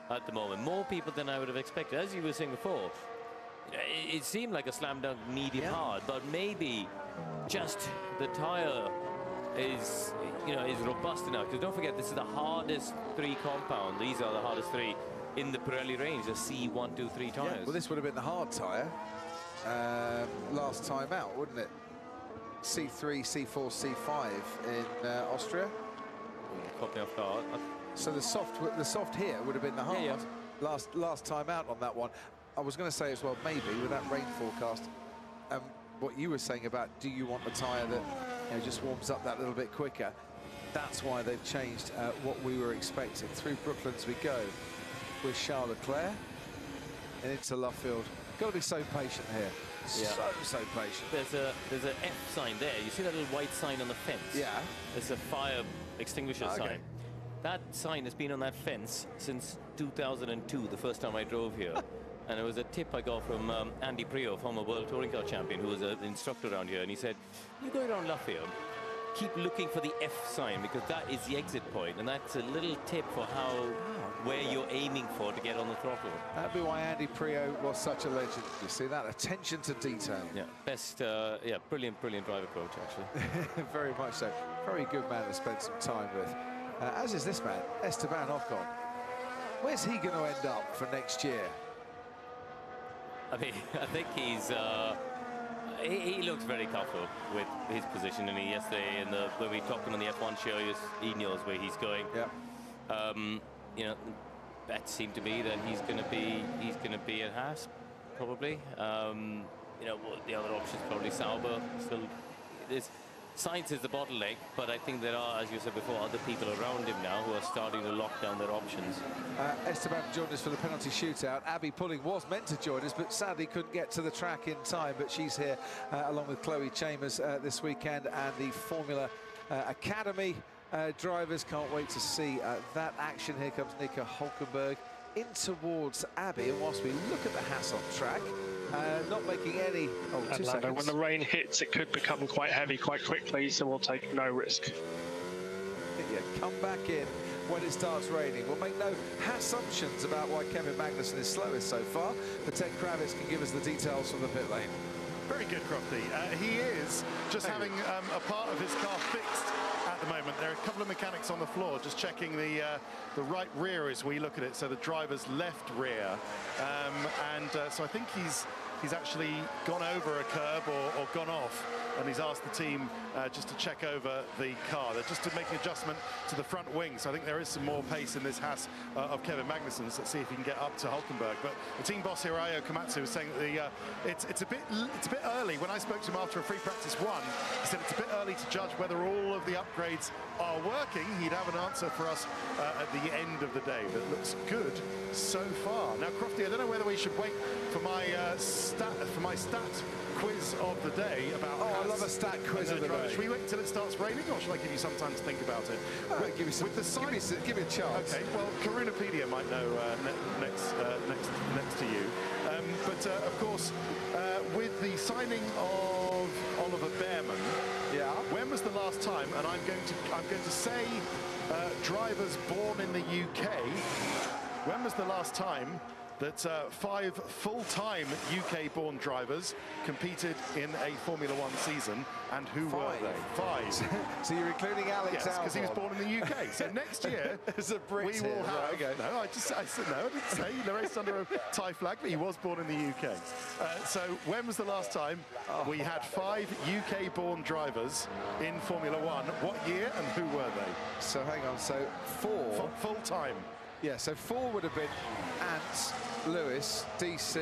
at the moment, more people than I would have expected. As you were saying before, it seemed like a slam dunk medium hard, but maybe just the tyre is, you know, is robust enough. Because don't forget, this is the hardest 3 compound. These are the hardest 3 in the Pirelli range, the C1, 2, 3 tyres. Yeah, well, this would have been the hard tyre last time out, wouldn't it? C3, C4, C5 in Austria. Caught me off guard. So the soft here would have been the hard. Yeah. Last time out on that one. I was going to say as well, maybe with that rain forecast, what you were saying about, do you want a tyre that, you know, just warms up that little bit quicker? That's why they've changed what we were expecting. Through Brooklyn as we go with Charles Leclerc and into Luffield. Got to be so patient here. Yeah. So patient. There's a F sign there. You see that little white sign on the fence? Yeah. There's a fire extinguisher sign. That sign has been on that fence since 2002, the first time I drove here. And it was a tip I got from Andy Prix, former World Touring Car Champion, who was an instructor around here. And he said, you go around Luffield, keep looking for the F sign, because that is the exit point. And that's a little tip for where you're aiming for to get on the throttle. That'd be why Andy Prio was such a legend. You see that attention to detail. Yeah, best, yeah, brilliant driver coach, actually. Very much so. Very good man to spend some time with. As is this man, Esteban Ocon. Where's he going to end up for next year? I mean, I think he's he looks very comfortable with his position. And yesterday, when we talked to him on the F1 show, he knows where he's going. Yeah. You know, bet seemed to be that he's going to be at Haas, probably. You know, the other options probably Sauber. Still, Sainz is the bottleneck, but I think there are, as you said before, other people around him now who are starting to lock down their options. Esteban joined us for the penalty shootout. Abby Pulling was meant to join us, but sadly couldn't get to the track in time. But she's here along with Chloe Chambers this weekend, and the Formula Academy drivers. Can't wait to see that action. Here comes Nico Hulkenberg in towards Abby, and whilst we look at the Haas on track, not making any... Oh, 2 seconds. When the rain hits, it could become quite heavy quite quickly, so we'll take no risk. Yeah, come back in when it starts raining. We'll make no assumptions about why Kevin Magnussen is slowest so far, but Ted Kravitz can give us the details from the pit lane. Very good, Crofty. He is just having a part of his car fixed at the moment. There are a couple of mechanics on the floor just checking the right rear as we look at it, so the driver's left rear. So I think he's he's actually gone over a curb or gone off, and he's asked the team just to check over the car. They're just to make an adjustment to the front wing, so I think there is some more pace in this Haas of Kevin Magnussen's. Let's see if he can get up to Hulkenberg. But the team boss Hirao Komatsu was saying that it's a bit early. When I spoke to him after a free practice one, he said it's a bit early to judge whether all of the upgrades are working. He'd have an answer for us at the end of the day. But it looks good so far. Now, Crofty, I don't know whether we should wait for my stat quiz of the day about. Oh, I love a stat quiz of the day. Should we wait until it starts raining, or should I give you some time to think about it? Give me a chance. Okay. Well, Karunapedia might know next to you. But of course, with the signing of Oliver Behrman, yeah. When was the last time? And I'm going to say drivers born in the UK. When was the last time that 5 full-time UK-born drivers competed in a Formula One season, and who were they? 5. So you're including Alex Albon? Yes, because he was born in the UK. So next year, we will have... Right, okay. No, I said no, I didn't say. He raced under a Thai flag, but he was born in the UK. So when was the last time we had 5 UK-born drivers in Formula One? What year and who were they? So hang on, so 4... Full-time. Yeah, so 4 would have been Ant, Lewis, DC,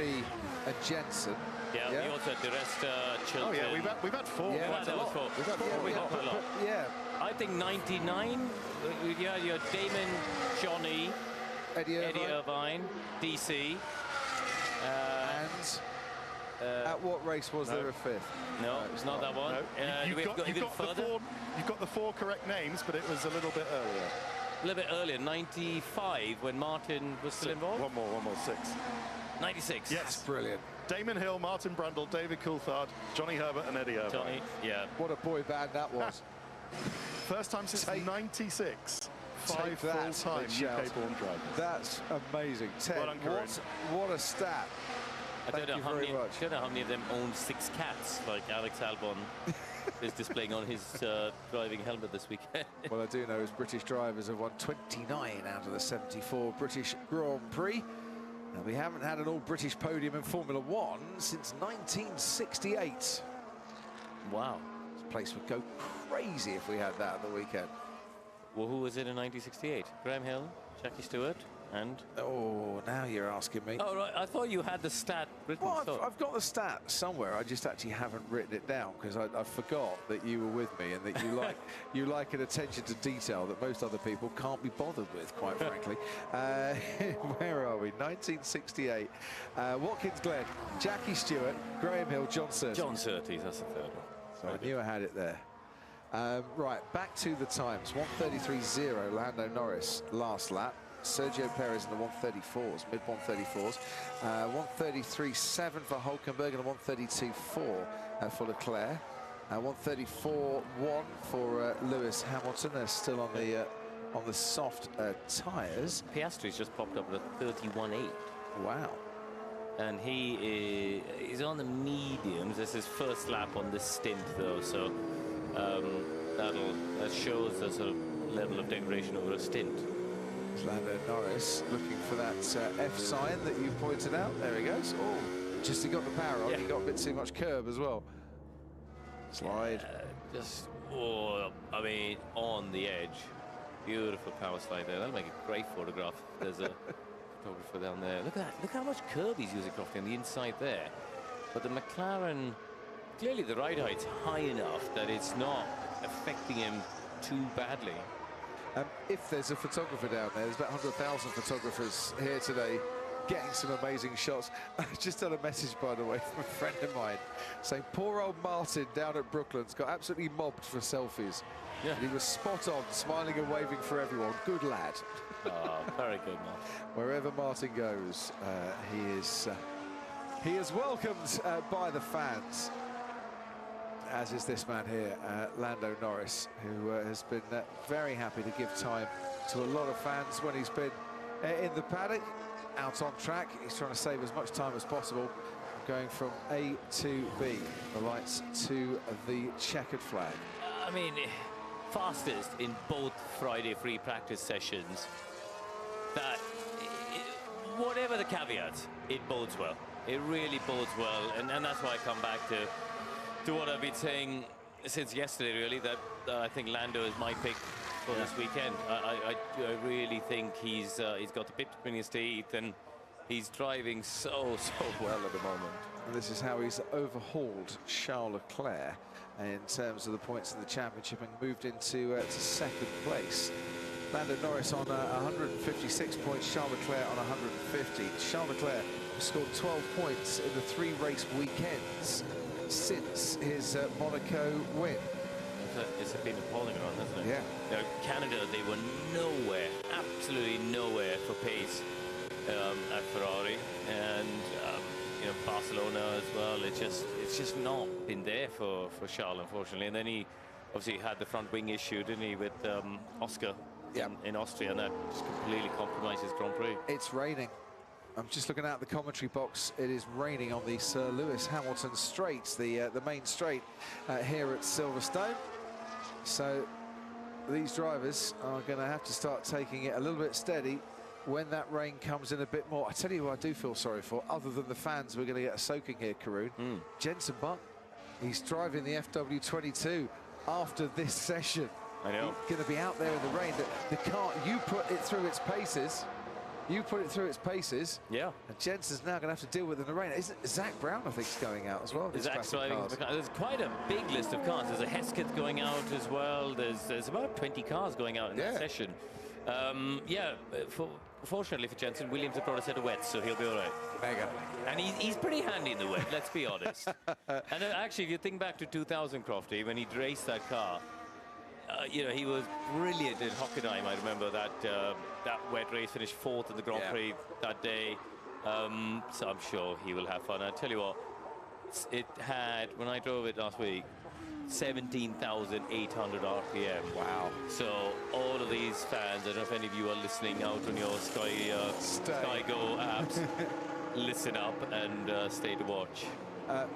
and Jensen. Yeah, we also had the rest, Chilton. Oh yeah, we've had 4. Yeah, that was 4. We've had 4. We had a lot. Yeah. I think 99. You had your Damon, Johnny, Eddie Irvine, DC, and at what race was there a 5th? No, it's not that one. No. You've got the 4 correct names, but it was a little bit earlier. A little bit earlier, 95, when Martin was still involved. One more, 6. 96. Yes, that's brilliant. Damon Hill, Martin Brundle, David Coulthard, Johnny Herbert, and Eddie Irvine. Johnny, yeah. What a boy band that was. First time since 96. 5 full-time UK-born drivers. That's amazing. Ted, well done, what a stat. I don't know how many of them own 6 cats, like Alex Albon is displaying on his driving helmet this weekend. Well, I do know his British drivers have won 29 out of the 74 British Grand Prix. And we haven't had an all-British podium in Formula One since 1968. Wow. This place would go crazy if we had that at the weekend. Well, who was it in 1968? Graham Hill, Jackie Stewart, and... Oh, now you're asking me. Oh, right. I thought you had the stat written. Well, I've got the stat somewhere. I just actually haven't written it down because I forgot that you were with me and that you like an attention to detail that most other people can't be bothered with, quite frankly. Where are we? 1968. Watkins Glen, Jackie Stewart, Graham Hill, John Surtees. John Surtees, that's the third one. So I knew I had it there. Right, back to the times. 1:33.0, Lando Norris, last lap. Sergio Perez in the 1:34s, mid 1:34s. 1:33.7 for Hulkenberg and a 1:32.4 for Leclerc. 1:34.1 for Lewis Hamilton. They're still on the soft tyres. Piastri's just popped up at a 31.8. Wow. And he's on the mediums. This is his first lap on this stint, though, so that shows the sort of level of degradation over a stint. Lando Norris looking for that F sign that you pointed out. There he goes. Oh, just he got the power on. Yeah. He got a bit too much curb as well. Slide. I mean, on the edge. Beautiful power slide there. That'll make a great photograph. There's a photographer down there. Look at that. Look how much curb he's using, Crofty, on the inside there. But the McLaren, clearly the ride height's high enough that it's not affecting him too badly. If there's a photographer down there, there's about 100,000 photographers here today getting some amazing shots. I just had a message, by the way, from a friend of mine saying poor old Martin down at Brooklands got absolutely mobbed for selfies. Yeah. And he was spot on, smiling and waving for everyone. Good lad. Oh, very good, man. Wherever Martin goes, he is welcomed by the fans. As is this man here, Lando Norris, who has been very happy to give time to a lot of fans when he's been in the paddock, out on track. He's trying to save as much time as possible, going from A to B, the lights to the checkered flag. I mean, fastest in both Friday free practice sessions. That, whatever the caveats, it bodes well. It really bodes well, and that's why I come back to what I've been saying since yesterday, really, that I think Lando is my pick for this weekend. I really think he's got the bit between his teeth, and he's driving so well at the moment. And this is how he's overhauled Charles Leclerc in terms of the points in the championship and moved into to second place. Lando Norris on 156 points, Charles Leclerc on 150. Charles Leclerc scored 12 points in the 3 race weekends since his Monaco win. It's been appalling run, hasn't it? Yeah. You know, Canada, they were nowhere, absolutely nowhere for pace at Ferrari, and you know, Barcelona as well. It's just not been there for Charles, unfortunately. And then he obviously had the front wing issue, didn't he, with Oscar in Austria, and that just completely compromised his Grand Prix. It's raining. I'm just looking out the commentary box. It is raining on the Sir Lewis Hamilton straights, the main straight here at Silverstone. So these drivers are going to have to start taking it a little bit steady when that rain comes in a bit more. I tell you who I do feel sorry for, other than the fans, we're going to get a soaking here, Karun. Jenson Button. He's driving the FW22 after this session. I know. He's going to be out there in the rain. The car, you put it through its paces. You put it through its paces. Yeah. And Jenson's now going to have to deal with it in the rain. Isn't Zach Brown, I think, is going out as well? Zach's driving. There's quite a big list of cars. There's a Hesketh going out as well. There's about 20 cars going out in that session. Fortunately for Jenson, Williams have brought a set of wets, so he'll be all right. Mega. And he's pretty handy in the wet, let's be honest. And actually, if you think back to 2000, Crofty, when he raced that car, you know, he was brilliant in Hockenheim. I remember that wet race, finished 4th in the Grand Prix that day. So I'm sure he will have fun. I tell you what, it had, when I drove it last week, 17,800 RPM. Wow. So all of these fans, I don't know if any of you are listening out on your Sky Go apps, listen up and stay to watch.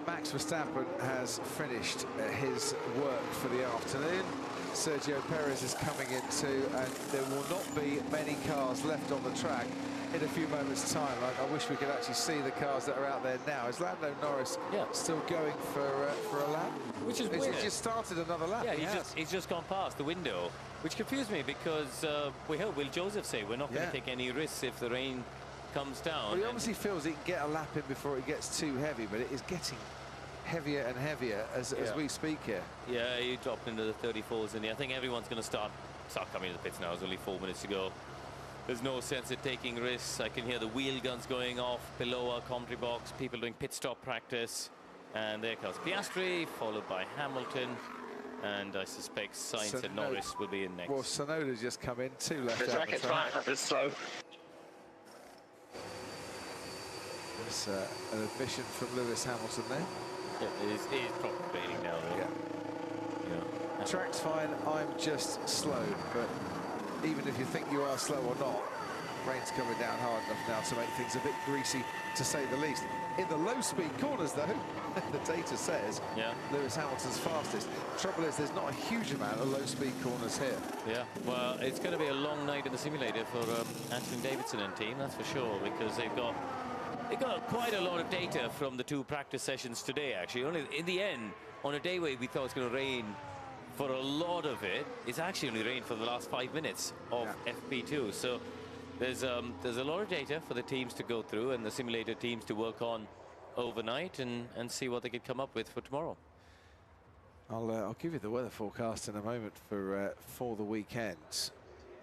Max Verstappen has finished his work for the afternoon. Sergio Perez is coming in too, and there will not be many cars left on the track in a few moments' time. I wish we could actually see the cars that are out there now. Is Lando Norris still going for a lap? Which is weird. He's just started another lap. Yeah, he's just gone past the window, which confused me because we heard Will Joseph say we're not going to take any risks if the rain comes down. Well, he obviously feels he can get a lap in before it gets too heavy, but it is getting heavier and heavier as we speak here. Yeah, he dropped into the 34s, and I think everyone's going to start coming to the pits now. There's only 4 minutes to go. There's no sense in taking risks. I can hear the wheel guns going off below our commentary box, people doing pit stop practice, and there comes Piastri, followed by Hamilton, and I suspect Sainz and Norris will be in next. Well, Sonoda's just come in, 2 left The out track the track. is slow. There's an admission from Lewis Hamilton there. Yeah, it is probably raining now, though. Yeah. Track's fine, I'm just slow, but even if you think you are slow or not, rain's coming down hard enough now to make things a bit greasy, to say the least. In the low-speed corners, though, the data says Lewis Hamilton's fastest. Trouble is, there's not a huge amount of low-speed corners here. Yeah, well, it's going to be a long night in the simulator for Anthony Davidson and team, that's for sure, because they got quite a lot of data from the 2 practice sessions today, actually. Only in the end, on a day where we thought it was going to rain for a lot of it, it's actually only rained for the last 5 minutes of FP2. So there's a lot of data for the teams to go through and the simulator teams to work on overnight and see what they could come up with for tomorrow. I'll give you the weather forecast in a moment for the weekend.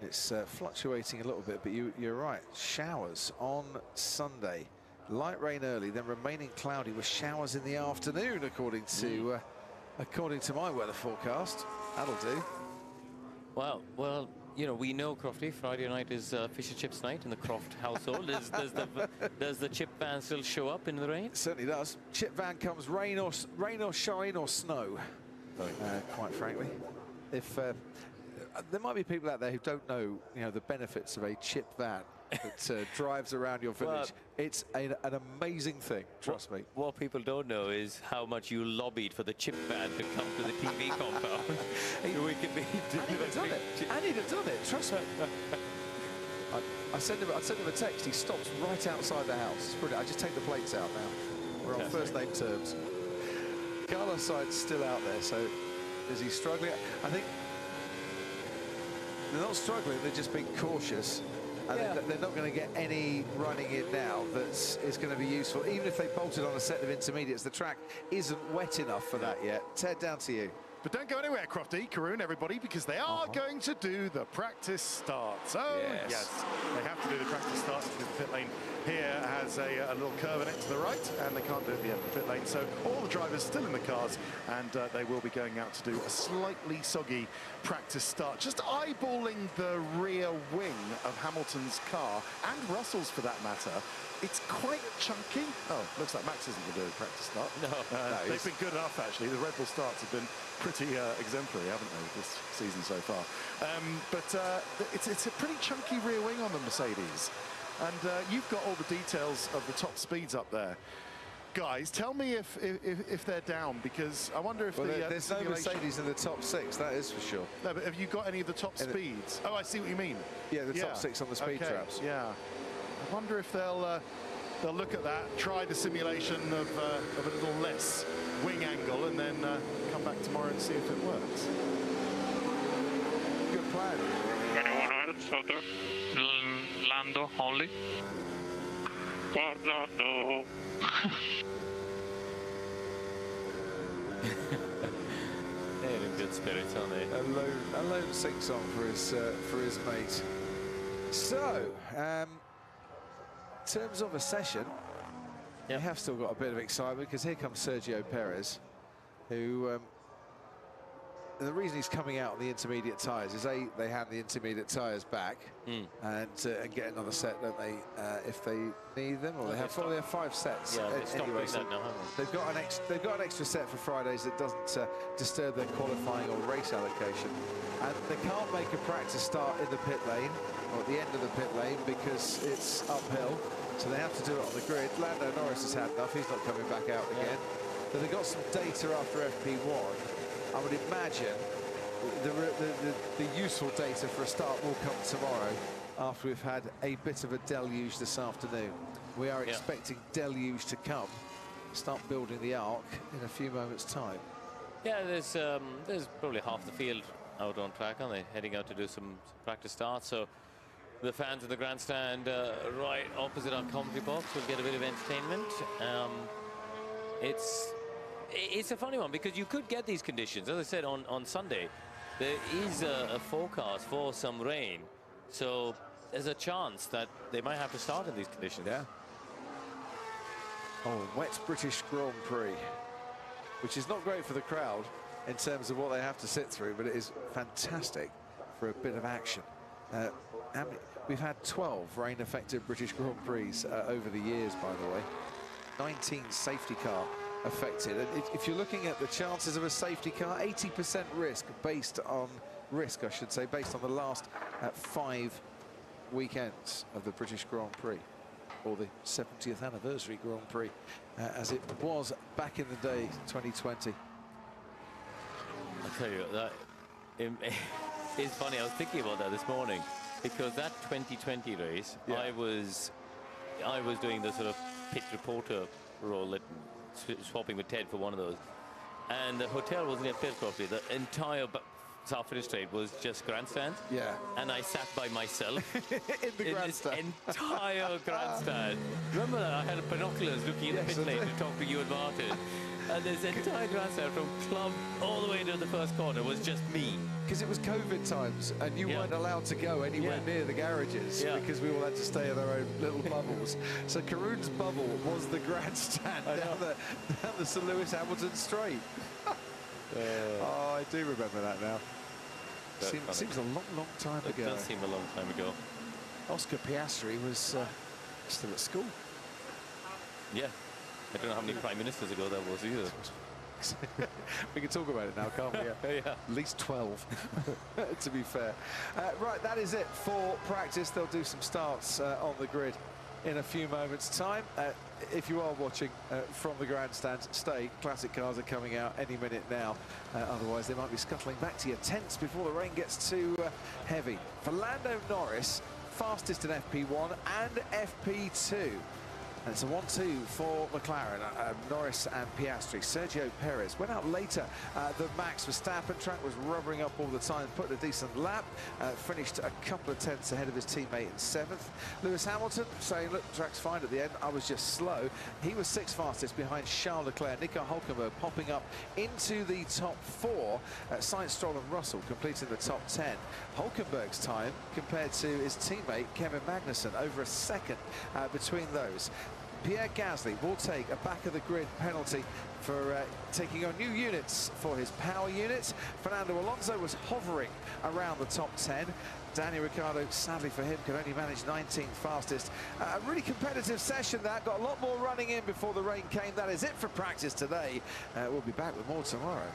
It's fluctuating a little bit, but you're right. Showers on Sunday. Light rain early, then remaining cloudy with showers in the afternoon, according to my weather forecast. That'll do. Well, you know, we know, Crofty, Friday night is fish and chips night in the Croft household. Does the chip van still show up in the rain? It certainly does. Chip van comes rain or shine or snow. Quite frankly, if there might be people out there who don't know, the benefits of a chip van that drives around your village. Well, it's an amazing thing, trust me. What people don't know is how much you lobbied for the chip van to come to the TV compound. We could be and he'd have done it, trust me. I send him a text. He stops right outside the house. It's brilliant. I just take the plates out now. We're on first name terms. Carlos Sainz still out there, so is he struggling? I think they're not struggling. They're just being cautious. And they're not going to get any running in now is going to be useful. Even if they bolted on a set of intermediates, the track isn't wet enough for that yet. Ted, down to you. But don't go anywhere, Crofty, Karun, everybody, because they are going to do the practice starts. Oh, yes. They have to do the practice starts because the pit lane here has a little curve in it to the right, and they can't do it at the end of the pit lane. So all the drivers still in the cars, and they will be going out to do a slightly soggy practice start. Just eyeballing the rear wing of Hamilton's car, and Russell's for that matter. It's quite chunky. Oh, looks like Max isn't going to do a practice start. No, they've been good enough, actually. The Red Bull starts have been pretty exemplary, haven't they, this season so far? It's a pretty chunky rear wing on the Mercedes. And you've got all the details of the top speeds up there. Guys, tell me if they're down, because I wonder if there's no Mercedes in the top 6, that is for sure. No, but have you got any of the top speeds? Oh, I see what you mean. Yeah, the top 6 on the speed traps. Yeah. I wonder if they'll look at that, try the simulation of a little less wing angle, and then come back tomorrow and see if it works. Good plan. 2100 out there. Lando only. Guardando. They're in good spirits, aren't they? A lone sing-song for his mate. So, in terms of a session, we have still got a bit of excitement, because here comes Sergio Perez, who the reason he's coming out on the intermediate tyres is they hand the intermediate tyres back and get another set, don't they, if they need them, or they have 5 sets. Yeah, anyway, so that now, they've got an extra set for Fridays that doesn't disturb their qualifying or race allocation, and they can't make a practice start in the pit lane or at the end of the pit lane because it's uphill, so they have to do it on the grid. Lando Norris has had enough. He's not coming back out again. But they've got some data after FP1. I would imagine the useful data for a start will come tomorrow after we've had a bit of a deluge this afternoon. We are expecting deluge to come. Start building the arc in a few moments' time. Yeah, there's probably half the field out on track, aren't they? Heading out to do some practice starts. So the fans in the grandstand right opposite our commentary box will get a bit of entertainment. It's a funny one, because you could get these conditions. As I said, on Sunday, there is a forecast for some rain. So there's a chance that they might have to start in these conditions. Yeah. Oh, wet British Grand Prix, which is not great for the crowd in terms of what they have to sit through, but it is fantastic for a bit of action. We've had 12 rain-affected British Grand Prix over the years, by the way. 19 safety car affected. And if you're looking at the chances of a safety car, 80% risk based on the last 5 weekends of the British Grand Prix, or the 70th anniversary Grand Prix, as it was back in the day, 2020. I'll tell you, that it's funny. I was thinking about that this morning, because that 2020 race, I was doing the sort of pit reporter role, swapping with Ted for one of those, and the hotel wasn't near pit properly. The entire South Finish Straight was just grandstand. Yeah. And I sat by myself in the grandstand. This entire grandstand. Remember that? I had binoculars looking in the pit lane to talk to you and Martin. And this entire grandstand from club all the way to the first corner was just me. Because it was COVID times, and you weren't allowed to go anywhere near the garages because we all had to stay in our own little bubbles. So Karun's bubble was the grandstand down the Sir Lewis Hamilton Straight. Oh, I do remember that now. Seems a long time ago. It does seem a long time ago. Oscar Piastri was still at school. Yeah. I don't know how many prime ministers ago that was either. We can talk about it now, can't we? Yeah. At least 12, to be fair. Right, that is it for practice. They'll do some starts on the grid in a few moments' time. If you are watching from the grandstand, stay. Classic cars are coming out any minute now. Otherwise, they might be scuttling back to your tents before the rain gets too heavy. For Lando Norris, fastest in FP1 and FP2. And it's a 1-2 for McLaren, Norris and Piastri. Sergio Perez went out later than Max Verstappen. Track was rubbering up all the time, put a decent lap, finished a couple of tenths ahead of his teammate in 7th. Lewis Hamilton saying, look, track's fine at the end, I was just slow. He was 6th fastest behind Charles Leclerc. Nico Hülkenberg popping up into the top 4. Sainz, Stroll and Russell completing the top 10. Hülkenberg's time compared to his teammate Kevin Magnussen, over a second between those. Pierre Gasly will take a back-of-the-grid penalty for taking on new units for his power unit. Fernando Alonso was hovering around the top 10. Daniel Ricciardo, sadly for him, could only manage 19th fastest. A really competitive session that. Got a lot more running in before the rain came. That is it for practice today. We'll be back with more tomorrow.